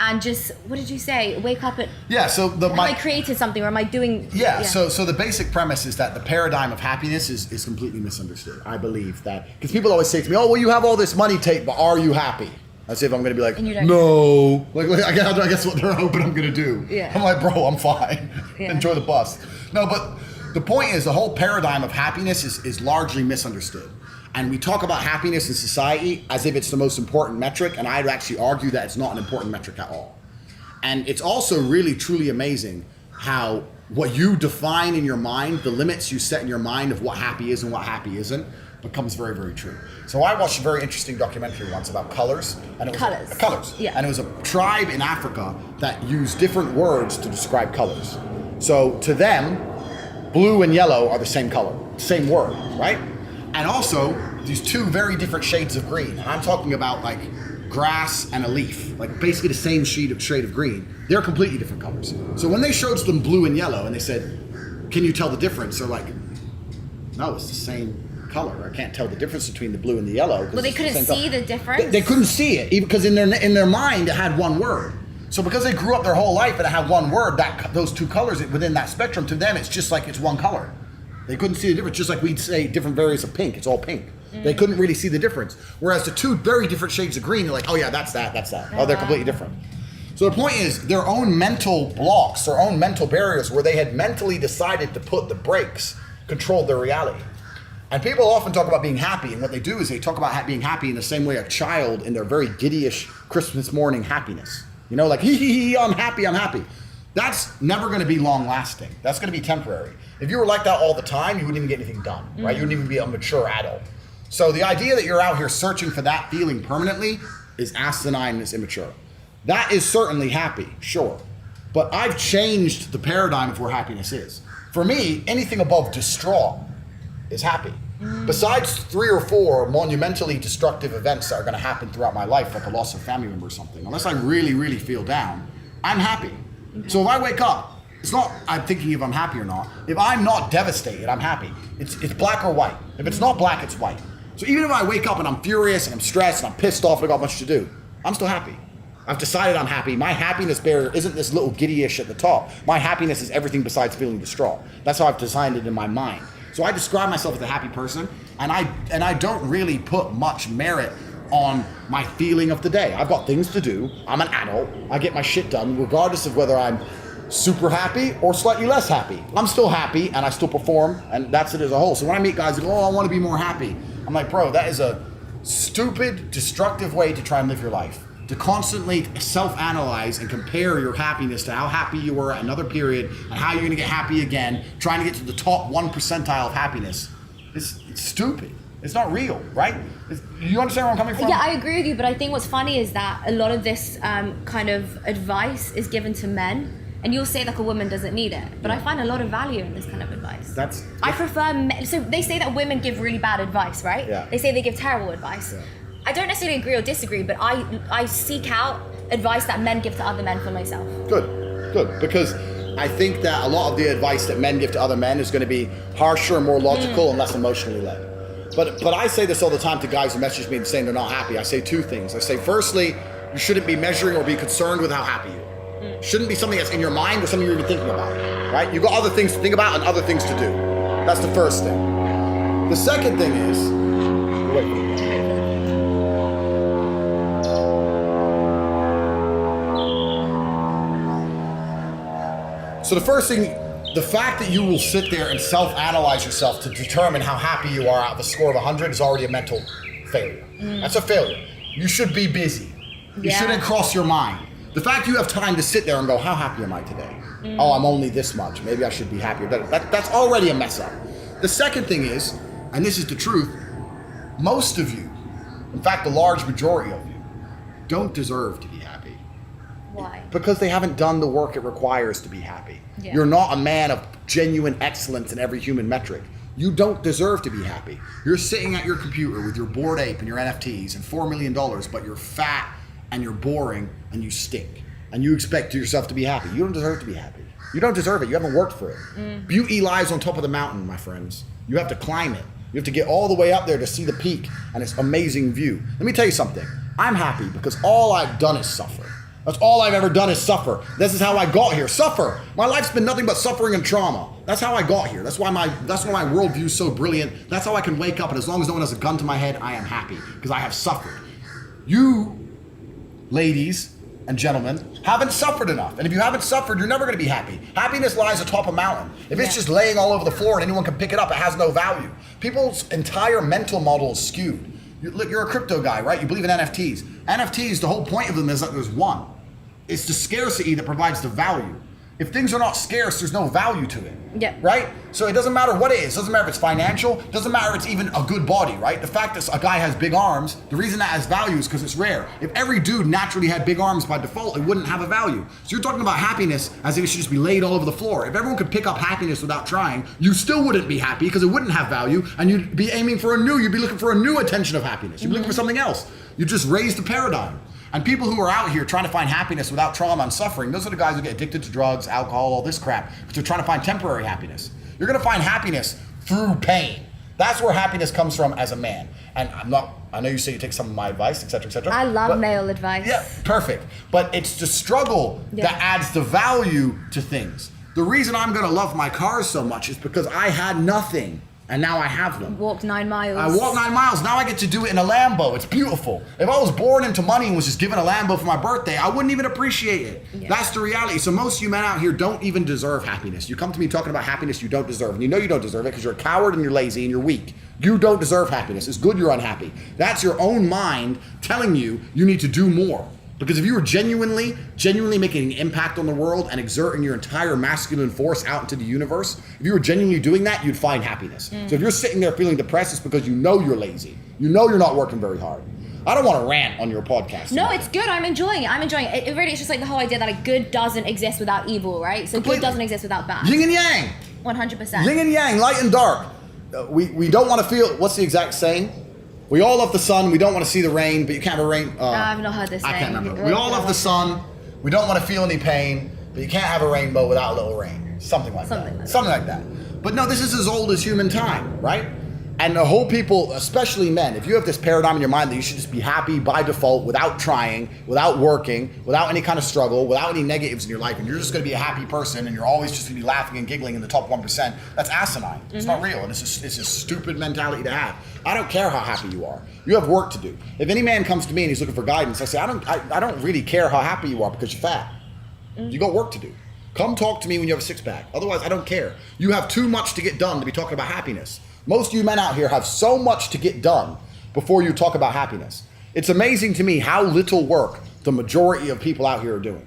and just, what did you say? Wake up at... Yeah, so have I created something or am I doing... Yeah, so the basic premise is that the paradigm of happiness is completely misunderstood. I believe that, because people always say to me, oh, well, you have all this money, Tate, but are you happy? As if I'm going to be like, no. Like I guess what they're hoping I'm going to do. Yeah. I'm like, bro, I'm fine. Yeah. Enjoy the bus. No, but the point is the whole paradigm of happiness is largely misunderstood. And we talk about happiness in society as if it's the most important metric, and I'd actually argue that it's not an important metric at all. And it's also really, truly amazing how what you define in your mind, the limits you set in your mind of what happy is and what happy isn't, becomes very, very true. So I watched a very interesting documentary once about colors. And it was colors. Yeah. And it was a tribe in Africa that used different words to describe colors. So to them, blue and yellow are the same color, same word, right? And also these two very different shades of green. And I'm talking about like grass and a leaf, like basically the same shade of green. They're completely different colors. So when they showed them blue and yellow and they said, can you tell the difference? They're like, no, it's the same color. I can't tell the difference between the blue and the yellow. Well, they couldn't see the difference? They couldn't see it, even because in their mind it had one word. So because they grew up their whole life and it had one word, those two colors within that spectrum, to them it's just like it's one color. They couldn't see the difference, just like we'd say different variants of pink, it's all pink. They couldn't really see the difference. Whereas the two very different shades of green, they're like, oh yeah, that's that. Oh, they're completely different. So the point is, their own mental blocks, their own mental barriers where they had mentally decided to put the brakes, controlled their reality. And people often talk about being happy, and what they do is they talk about being happy in the same way a child in their very giddyish Christmas morning happiness. You know, like, hee, I'm happy. That's never going to be long lasting. That's going to be temporary. If you were like that all the time, you wouldn't even get anything done, right? You wouldn't even be a mature adult. So the idea that you're out here searching for that feeling permanently is asinine and it's immature. That is certainly happy, sure. But I've changed the paradigm of where happiness is. For me, anything above distraught is happy. Besides 3 or 4 monumentally destructive events that are going to happen throughout my life, like a loss of a family member or something, unless I really, really feel down, I'm happy. So if I wake up, it's not I'm thinking if I'm happy or not. If I'm not devastated, I'm happy. It's black or white. If it's not black, it's white. So even if I wake up and I'm furious and I'm stressed and I'm pissed off and I got much to do, I'm still happy. I've decided I'm happy. My happiness barrier isn't this little giddyish at the top. My happiness is everything besides feeling distraught. That's how I've designed it in my mind. So I describe myself as a happy person, and I don't really put much merit on my feeling of the day. I've got things to do. I'm an adult. I get my shit done regardless of whether I'm super happy or slightly less happy. I'm still happy and I still perform, and that's it as a whole. So when I meet guys that go, oh, I want to be more happy, I'm like, bro, that is a stupid, destructive way to try and live your life. To constantly self-analyze and compare your happiness to how happy you were at another period and how you're going to get happy again, trying to get to the top 1 percentile of happiness. It's stupid. It's not real, right? You understand where I'm coming from? Yeah, I agree with you, but I think what's funny is that a lot of this kind of advice is given to men, and you'll say like a woman doesn't need it, but I find a lot of value in this kind of advice. I prefer men. So they say that women give really bad advice, right? Yeah. They say they give terrible advice. Yeah. I don't necessarily agree or disagree, but I seek out advice that men give to other men for myself. Good. Because I think that a lot of the advice that men give to other men is going to be harsher, more logical, and less emotionally led. But I say this all the time to guys who message me and saying they're not happy. I say 2 things. I say, firstly, you shouldn't be measuring or be concerned with how happy you are. Shouldn't be something that's in your mind or something you're even thinking about, right? You've got other things to think about and other things to do. That's the first thing. The second thing is, wait. So So the first thing, the fact that you will sit there and self-analyze yourself to determine how happy you are out of a score of 100 is already a mental failure. That's a failure. You should be busy. You shouldn't cross your mind. The fact you have time to sit there and go, how happy am I today? Oh, I'm only this much. Maybe I should be happier. That's already a mess up. The second thing is, and this is the truth, most of you, in fact, the large majority of you, don't deserve to be happy. Why? Because they haven't done the work it requires to be happy. Yeah. You're not a man of genuine excellence in every human metric. You don't deserve to be happy. You're sitting at your computer with your Bored Ape and your NFTs and $4 million, but you're fat and you're boring and you stink. And you expect yourself to be happy. You don't deserve to be happy. You don't deserve it. You haven't worked for it. Beauty lies on top of the mountain, my friends. You have to climb it. You have to get all the way up there to see the peak and its amazing view. Let me tell you something. I'm happy because all I've done is suffer. That's all I've ever done is suffer. This is how I got here. Suffer. My life's been nothing but suffering and trauma. That's how I got here. That's why my worldview is so brilliant. That's how I can wake up, and as long as no one has a gun to my head, I am happy because I have suffered. You, ladies and gentlemen, haven't suffered enough. And if you haven't suffered, you're never going to be happy. Happiness lies atop a mountain. If it's just laying all over the floor and anyone can pick it up, it has no value. People's entire mental model is skewed. You're a crypto guy, right? You believe in NFTs. NFTs, the whole point of them is that there's one. It's the scarcity that provides the value. If things are not scarce, there's no value to it. Yeah. Right? So it doesn't matter what it is. It doesn't matter if it's financial. It doesn't matter if it's even a good body, right? The fact that a guy has big arms, the reason that has value is because it's rare. If every dude naturally had big arms by default, it wouldn't have a value. So you're talking about happiness as if it should just be laid all over the floor. If everyone could pick up happiness without trying, you still wouldn't be happy because it wouldn't have value, and you'd be aiming for you'd be looking for a new attention of happiness. You'd be looking for something else. You just raised the paradigm. And people who are out here trying to find happiness without trauma and suffering, those are the guys who get addicted to drugs, alcohol, all this crap, because they're trying to find temporary happiness. You're going to find happiness through pain. That's where happiness comes from as a man. And I know you say you take some of my advice, et cetera, et cetera. I love male advice. Yeah, perfect. But it's the struggle that adds the value to things. The reason I'm going to love my cars so much is because I had nothing. And now I have them. Walked 9 miles. I walked 9 miles. Now I get to do it in a Lambo. It's beautiful. If I was born into money and was just given a Lambo for my birthday, I wouldn't even appreciate it. Yeah. That's the reality. So most of you men out here don't even deserve happiness. You come to me talking about happiness you don't deserve. And you know you don't deserve it because you're a coward and you're lazy and you're weak. You don't deserve happiness. It's good you're unhappy. That's your own mind telling you you need to do more. Because if you were genuinely making an impact on the world and exerting your entire masculine force out into the universe, if you were genuinely doing that, you'd find happiness. So if you're sitting there feeling depressed, it's because you know you're lazy. You know you're not working very hard. I don't want to rant on your podcast. No, it's good. I'm enjoying it. It really is just like the whole idea that like good doesn't exist without evil, right? So Completely. Good doesn't exist without bad. Yin and yang. 100%. Yin and yang, light and dark. We don't want to feel, what's the exact saying? We all love the sun, we don't want to see the rain, but you can't have a rain. I've not heard this I saying. can't remember. We all love the sun, we don't want to feel any pain, but you can't have a rainbow without a little rain. Something like that. But no, this is as old as human time, right? And the whole people, especially men, if you have this paradigm in your mind that you should just be happy by default without trying, without working, without any kind of struggle, without any negatives in your life, and you're just going to be a happy person and you're always just going to be laughing and giggling in the top 1%, that's asimine. It's not real, and it's a stupid mentality to have. I don't care how happy you are. You have work to do. If any man comes to me and he's looking for guidance, I say, I don't really care how happy you are because you're fat. You got work to do. Come talk to me when you have a six-pack. Otherwise, I don't care. You have too much to get done to be talking about happiness. Most of you men out here have so much to get done before you talk about happiness. It's amazing to me how little work the majority of people out here are doing.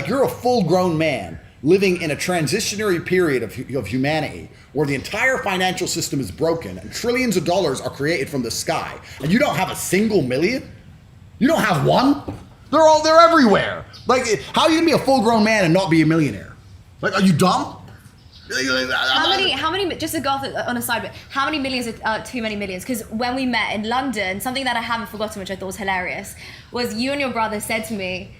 You're a full-grown man living in a transitionary period of humanity where the entire financial system is broken and trillions of dollars are created from the sky, and you don't have a single million? You don't have one? They're everywhere. Like, how are you gonna be a full-grown man and not be a millionaire? Like, are you dumb? How many, just to go off on a side bit, how many millions are too many millions? Because when we met in London, something that I haven't forgotten, which I thought was hilarious, was you and your brother said to me,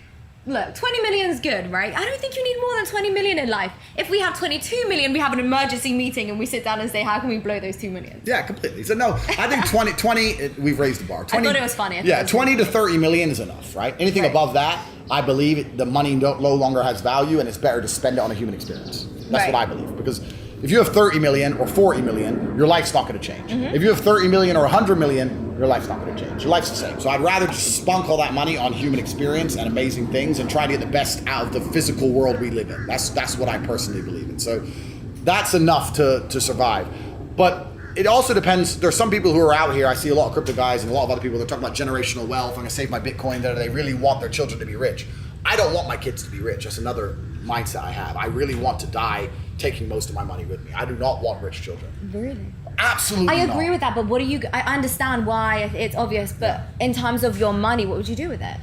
look, 20 million is good, right? I don't think you need more than 20 million in life. If we have 22 million, we have an emergency meeting and we sit down and say, how can we blow those 2 million? Yeah, completely. So no, I think 20 we've raised the bar. 20, I thought it was funny. 20 to 30 million is enough, right? Anything above that, I believe the money no longer has value and it's better to spend it on a human experience. That's what I believe. Because If you have 30 million or 40 million, your life's not going to change. If you have 30 million or 100 million, your life's not going to change. Your life's the same. So I'd rather just spunk all that money on human experience and amazing things and try to get the best out of the physical world we live in. That's what I personally believe in. So that's enough to survive. But it also depends. There's some people who are out here. I see a lot of crypto guys and a lot of other people. They're talking about generational wealth. I'm going to save my Bitcoin. That they really want their children to be rich. I don't want my kids to be rich. That's another mindset I have. I really want to die taking most of my money with me. I do not want rich children. Really? Absolutely I agree not. with that, but what do you, I understand why it's obvious, but in terms of your money, what would you do with it?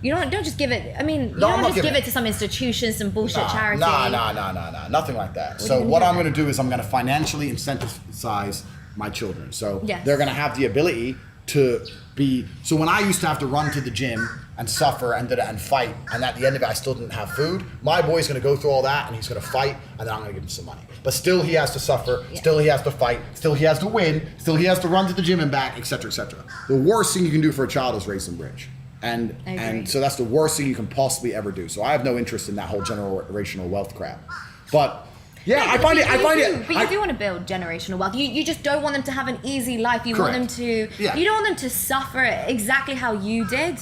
You don't just give it, I mean, you don't just give it to some institution, some bullshit charity. Nah, nothing like that. So what I'm going to do is I'm going to financially incentivize my children. So they're going to have the ability to be, so when I used to have to run to the gym and suffer and fight, and at the end of it I still didn't have food, my boy's going to go through all that and he's going to fight, and then I'm going to give him some money. But still he has to suffer, still he has to fight, still he has to win, still he has to run to the gym and back, etc., etc. The worst thing you can do for a child is raise them rich. And so that's the worst thing you can possibly ever do. So I have no interest in that whole generational wealth crap. But I find it. But you do want to build generational wealth. You just don't want them to have an easy life. You want them to. You don't want them to suffer exactly how you did.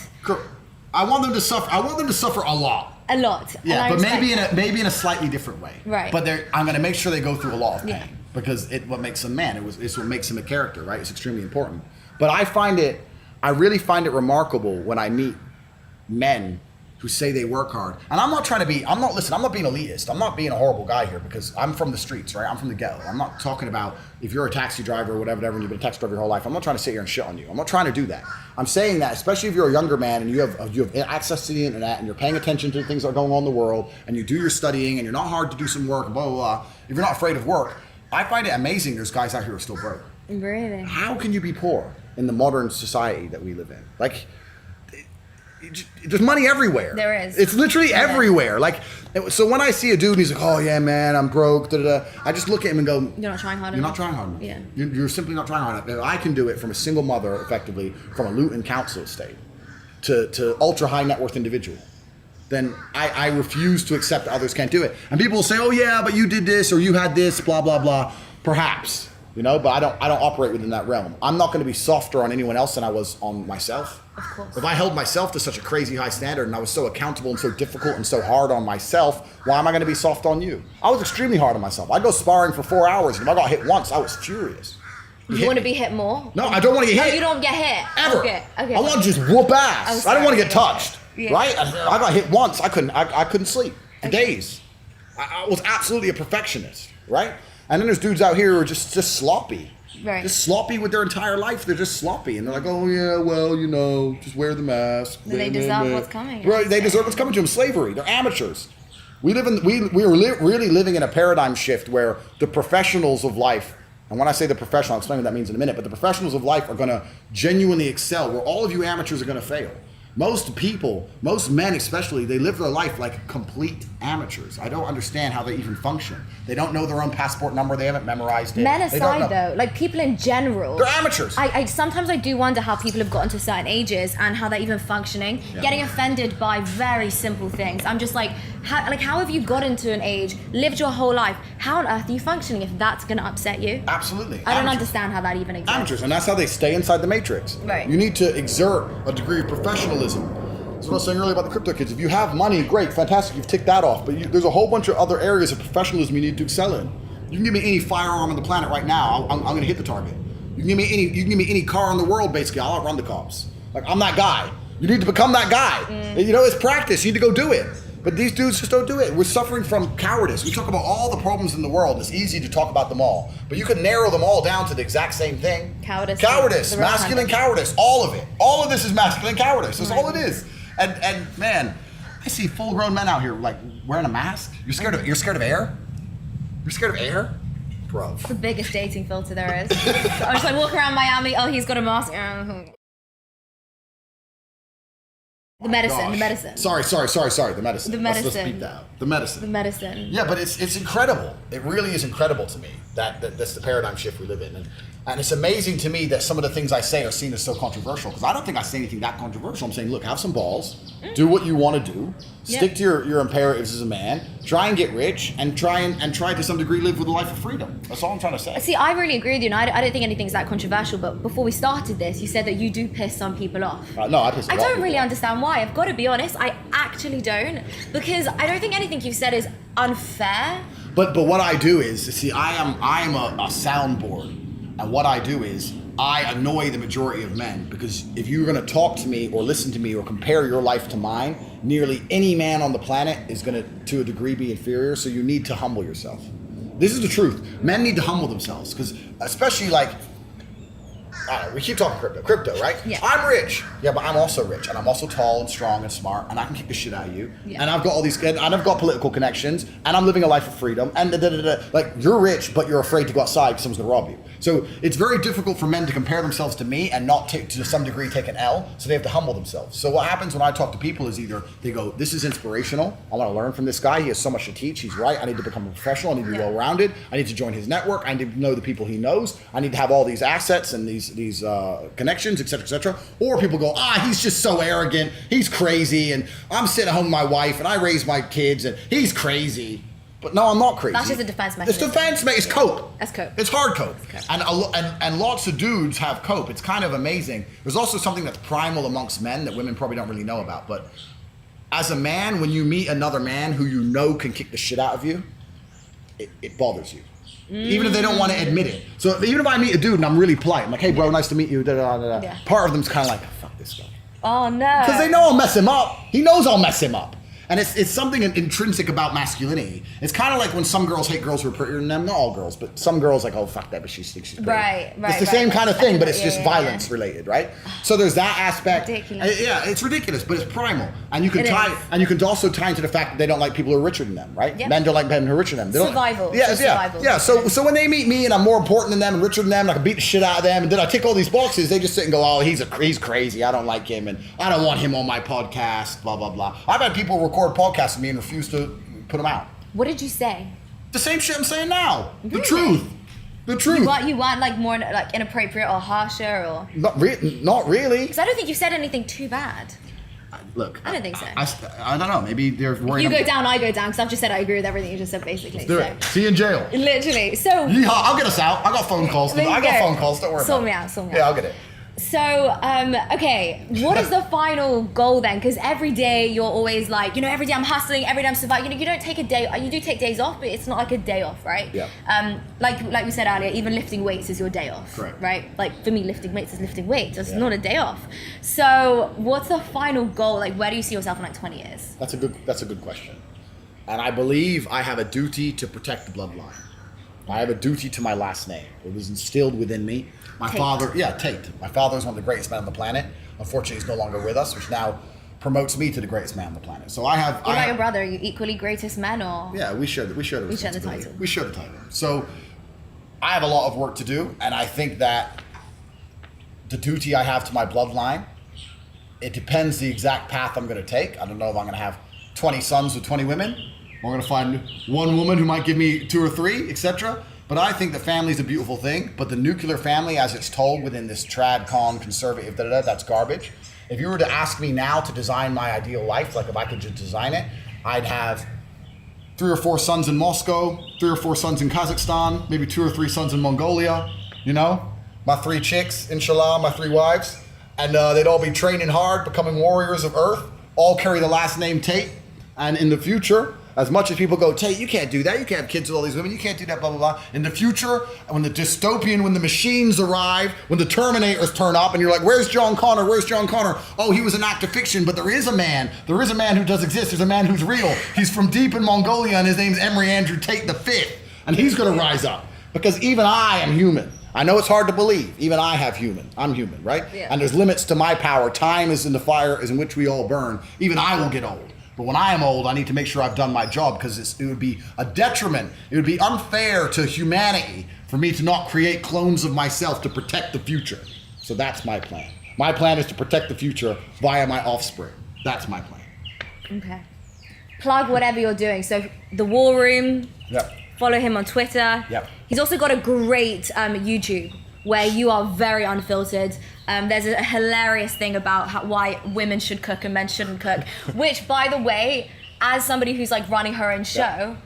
I want them to suffer. I want them to suffer a lot. A lot. Yeah, but maybe in a slightly different way. Right. But I'm going to make sure they go through a lot of pain because what makes them man. It's what makes them a character, right? It's extremely important. But I really find it remarkable when I meet men who say they work hard. And I'm not being elitist. I'm not being a horrible guy here because I'm from the streets, right? I'm from the ghetto. I'm not talking about if you're a taxi driver or whatever, and you've been a taxi driver your whole life. I'm not trying to sit here and shit on you. I'm not trying to do that. I'm saying that, especially if you're a younger man and you have access to the internet and you're paying attention to the things that are going on in the world and you do your studying and you're not hard to do some work, blah, blah, blah. If you're not afraid of work, I find it amazing there's guys out here who are still broke. Really? How can you be poor in the modern society that we live in? Like, there's money everywhere. There is. It's literally everywhere. Like, so when I see a dude and he's like, oh yeah, man, I'm broke, I just look at him and go, you're not trying hard enough. You're not trying hard enough. Yeah. You're simply not trying hard enough. I can do it from a single mother, effectively, from a Luton council estate to ultra high net worth individual. Then I refuse to accept that others can't do it. And people will say, oh yeah, but you did this or you had this, blah, blah, blah. Perhaps. But I don't operate within that realm. I'm not going to be softer on anyone else than I was on myself. Of course. If I held myself to such a crazy high standard and I was so accountable and so difficult and so hard on myself, why am I going to be soft on you? I was extremely hard on myself. I'd go sparring for 4 hours, and if I got hit once, I was furious. You want to be hit more? No, I don't want to get hit. No, you don't get hit. Ever. Okay. I want to just whoop ass. I don't want to get touched. Yeah. Right? I got hit once. I couldn't sleep for days. I was absolutely a perfectionist. Right? And then there's dudes out here who are just sloppy. Right. Just sloppy with their entire life. They're just sloppy. And they're like, oh yeah, well, just wear the mask. They deserve what's coming. Right, they deserve what's coming to them. Slavery. They're amateurs. We are really living in a paradigm shift where the professionals of life, and when I say the professional, I'll explain what that means in a minute, but the professionals of life are going to genuinely excel, where all of you amateurs are going to fail. Most people, most men especially, they live their life like complete amateurs. I don't understand how they even function. They don't know their own passport number. They haven't memorized it. Men aside though, like people in general. They're amateurs. Sometimes I do wonder how people have gotten to certain ages and how they're even functioning. Yeah. Getting offended by very simple things. I'm just like, how have you gotten to an age, lived your whole life? How on earth are you functioning if that's going to upset you? Absolutely. I don't understand how that even exists. Amateurs, and that's how they stay inside the matrix. Right. You need to exert a degree of professionalism. That's what I was saying earlier about the crypto kids. If you have money, great, fantastic, you've ticked that off. But there's a whole bunch of other areas of professionalism you need to excel in. You can give me any firearm on the planet right now, I'm going to hit the target. You can give me any car in the world, basically, I'll outrun the cops. Like, I'm that guy. You need to become that guy. It's practice. You need to go do it. But these dudes just don't do it. We're suffering from cowardice. We talk about all the problems in the world. It's easy to talk about them all. But you can narrow them all down to the exact same thing. Cowardice, masculine cowardice, all of it. All of this is masculine cowardice. That's all it is. And man, I see full-grown men out here like wearing a mask. You're scared of air? You're scared of air? Bro. It's the biggest dating filter there is. I'm just like walking around Miami, oh, he's got a mask. The medicine. Sorry, the medicine. Let's beat that out. The medicine. Yeah, but it's incredible. It really is incredible to me that that's the paradigm shift we live in. And And it's amazing to me that some of the things I say are seen as so controversial, because I don't think I say anything that controversial. I'm saying, look, have some balls, do what you want to do, stick to your imperatives as a man, try and get rich, and try to some degree live with a life of freedom. That's all I'm trying to say. See, I really agree with you, and I don't think anything's that controversial, but before we started this, you said that you do piss some people off. No, I piss a lot I of don't people really off. understand why. I've got to be honest, I actually don't, because I don't think anything you've said is unfair. But what I do is, see, I am a soundboard. And what I do is I annoy the majority of men, because if you're going to talk to me or listen to me or compare your life to mine, nearly any man on the planet is going to a degree, be inferior. So you need to humble yourself. This is the truth. Men need to humble themselves, because especially like, I don't know, we keep talking crypto, right? Yeah. I'm rich. Yeah, but I'm also rich, and I'm also tall and strong and smart, and I can kick the shit out of you. Yeah. And I've got all these, and I've got political connections, and I'm living a life of freedom, and like, you're rich, but you're afraid to go outside because someone's gonna rob you. So it's very difficult for men to compare themselves to me and not to some degree take an L. So they have to humble themselves. So what happens when I talk to people is either they go, this is inspirational. I want to learn from this guy. He has so much to teach. He's right. I need to become a professional. I need to be well-rounded. I need to join his network. I need to know the people he knows. I need to have all these assets and these connections, et cetera, et cetera. Or people go, he's just so arrogant. He's crazy. And I'm sitting at home with my wife and I raise my kids and he's crazy. But no, I'm not crazy. That's just a defense mechanism. It's defense mechanism. It's cope. That's cope. It's hard cope. It's cope. And lots of dudes have cope. It's kind of amazing. There's also something that's primal amongst men that women probably don't really know about. But as a man, when you meet another man who you know can kick the shit out of you, it bothers you. Even if they don't want to admit it. So even if I meet a dude and I'm really polite, I'm like, hey bro, nice to meet you. Yeah. Part of them's kind of like, fuck this guy. Oh no. Because they know I'll mess him up. He knows I'll mess him up. And it's something intrinsic about masculinity. It's kind of like when some girls hate girls who are prettier than them. Not all girls, but some girls like, oh, fuck that, but she thinks she's pretty. Right. It's the same kind of thing, but it's just Yeah. violence related, right? So there's that aspect. Ridiculous. Yeah, it's ridiculous, but it's primal. And you can It tie, is. and you can also tie into the fact that they don't like people who are richer than them, right? Yep. Men don't like men who are richer than them. They don't- Survival. Yeah, It's yeah, survival. yeah. So when they meet me and I'm more important than them and richer than them, and I can beat the shit out of them, and then I tick all these boxes, they just sit and go, oh, he's crazy. I don't like him, and I don't want him on my podcast. Blah blah blah. I've had people record podcasts with me and refuse to put them out. What did you say? The same shit I'm saying now. The Really? truth. The truth. You weren't like more like inappropriate or harsher or? Not really. Because I don't think you said anything too bad. Look, I don't think so. I don't know. Maybe they're worried. You go down, I go down. Because I've just said I agree with everything you just said, basically. Do so. it. See you in jail. Literally. So. Yeehaw, I'll get us out. I got phone calls. There you I got go. phone calls. Don't worry Sort about me it. out. Sort me Yeah, out. I'll get it. So, okay, what is the final goal then? Because every day you're always like, every day I'm hustling, every day I'm surviving. You don't take a day, you do take days off, but it's not like a day off, right? Yeah. Like we said earlier, even lifting weights is your day off, Correct. right? Like for me, lifting weights is lifting weights. It's not a day off. So, what's the final goal? Like, where do you see yourself in like 20 years? That's a good question. And I believe I have a duty to protect the bloodline. I have a duty to my last name. It was instilled within me. My Tate. father, Tate. My father is one of the greatest men on the planet. Unfortunately, he's no longer with us, which now promotes me to the greatest man on the planet. So I have. What about your brother? Are you equally greatest men or? Yeah, we share the responsibility. title. We share the title. So I have a lot of work to do, and I think that the duty I have to my bloodline, it depends the exact path I'm going to take. I don't know if I'm going to have 20 sons with 20 women. Or I'm going to find one woman who might give me 2 or 3, etc. But I think the family is a beautiful thing. But the nuclear family, as it's told within this trad, con, conservative, that's garbage. If you were to ask me now to design my ideal life, like if I could just design it, I'd have 3 or 4 sons in Moscow, 3 or 4 sons in Kazakhstan, maybe 2 or 3 sons in Mongolia, my 3 chicks, inshallah, my 3 wives. And they'd all be training hard, becoming warriors of Earth, all carry the last name Tate. And in the future, as much as people go, Tate, you can't do that. You can't have kids with all these women. You can't do that, blah, blah, blah. In the future, when the dystopian, when the machines arrive, when the Terminators turn up and you're like, where's John Connor? Where's John Connor? Oh, he was an act of fiction, but there is a man. There is a man who does exist. There's a man who's real. He's from deep in Mongolia and his name's Emery Andrew Tate V. And he's going to rise up because even I am human. I know it's hard to believe. Even I have I'm human, right? Yeah. And there's limits to my power. Time is in the fire is in which we all burn. Even I will get old. But when I am old, I need to make sure I've done my job because it would be a detriment. It would be unfair to humanity for me to not create clones of myself to protect the future. So that's my plan. My plan is to protect the future via my offspring. That's my plan. Okay. Plug whatever you're doing. So the War Room. Yep. Follow him on Twitter. Yep. He's also got a great YouTube. where you are very unfiltered. There's a hilarious thing about why women should cook and men shouldn't cook, which, by the way, as somebody who's like running her own show,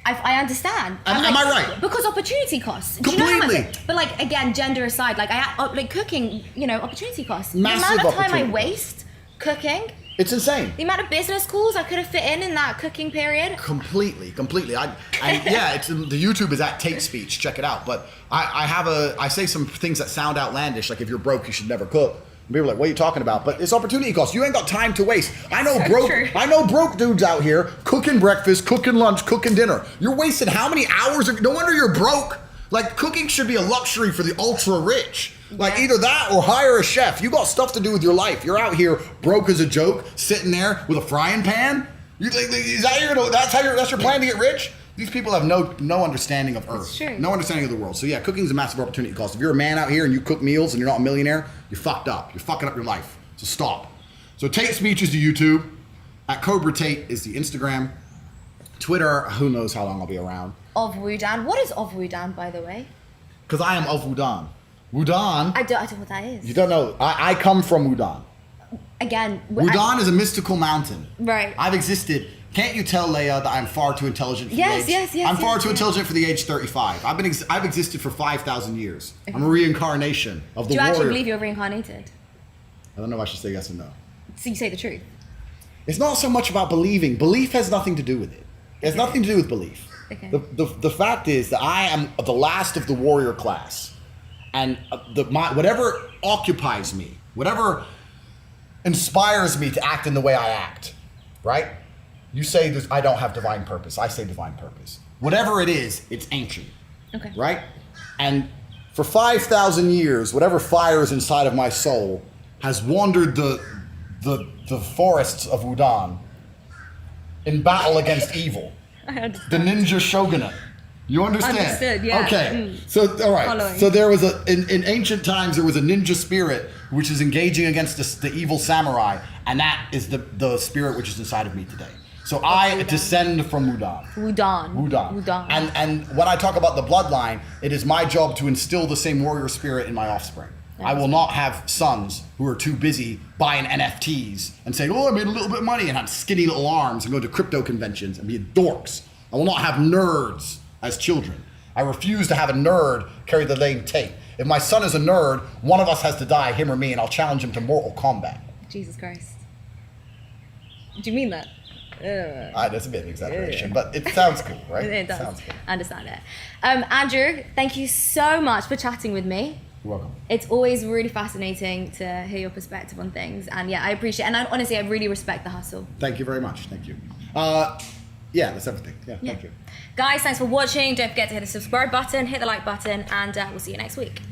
I understand. Am I right? Because opportunity costs. Completely. Do you know how much? But like again, gender aside, like cooking, you know, opportunity costs. Massive the amount of time I opportunity waste cooking. It's insane. The amount of business calls I could have fit in that cooking period. Completely. Yeah, it's the YouTube is at Tate speech. Check it out. But I say some things that sound outlandish, like if you're broke, you should never cook. And people are like, what are you talking about? But it's opportunity cost. You ain't got time to waste. I know broke dudes out here cooking breakfast, cooking lunch, cooking dinner. You're wasting how many hours? No wonder you're broke. Like, cooking should be a luxury for the ultra rich. Like, either that or hire a chef. You got stuff to do with your life. You're out here broke as a joke, sitting there with a frying pan. You think that's your plan to get rich? These people have no understanding of Earth. True. No understanding of the world. So yeah, cooking is a massive opportunity cost. If you're a man out here and you cook meals and you're not a millionaire, you're fucked up. You're fucking up your life. So stop. So Tate Speech is the YouTube. At Cobra Tate is the Instagram. Twitter, who knows how long I'll be around. Of Wudan. What is of Wudan, by the way? Because I am of Wudan. Wudan. I don't know what that is. You don't know. I come from Wudan. Again. Wudan is a mystical mountain. Right. I've existed. Can't you tell, Leia, that I'm far too intelligent for the age? Yes. I'm far too intelligent for the age 35. I've existed for 5,000 years. Okay. I'm a reincarnation of the warrior. Do you actually believe you're reincarnated? I don't know if I should say yes or no. So you say the truth? It's not so much about believing. Belief has nothing to do with it. It has nothing to do with belief. Okay. The fact is that I am the last of the warrior class. And whatever occupies me, whatever inspires me to act in the way I act, right? You say I don't have divine purpose. I say divine purpose. Whatever it is, it's ancient. Okay. Right? And for 5,000 years, whatever fire is inside of my soul has wandered the forests of Wudan in battle against evil. I understand. The ninja shogunate. You understand? Understood, yeah. Okay. So, all right. Following. So there was in ancient times, there was a ninja spirit which is engaging against the evil samurai, and that is the spirit which is inside of me today. So I descend from Wudan. Wudan. And when I talk about the bloodline, it is my job to instill the same warrior spirit in my offspring. I will not have sons who are too busy buying NFTs and saying, oh, I made a little bit of money, and have skinny little arms and go to crypto conventions and be dorks. I will not have nerds as children. I refuse to have a nerd carry the name Tate. If my son is a nerd, one of us has to die, him or me, and I'll challenge him to mortal combat. Jesus Christ. Do you mean that? That's a bit of an exaggeration, but it sounds cool, right? It does. Sounds cool. I understand it. Andrew, thank you so much for chatting with me. You're welcome. It's always really fascinating to hear your perspective on things. And yeah, I appreciate it. And honestly, I really respect the hustle. Thank you very much. Thank you. Yeah, that's everything. Yeah, thank you. Guys, thanks for watching. Don't forget to hit the subscribe button, hit the like button, and we'll see you next week.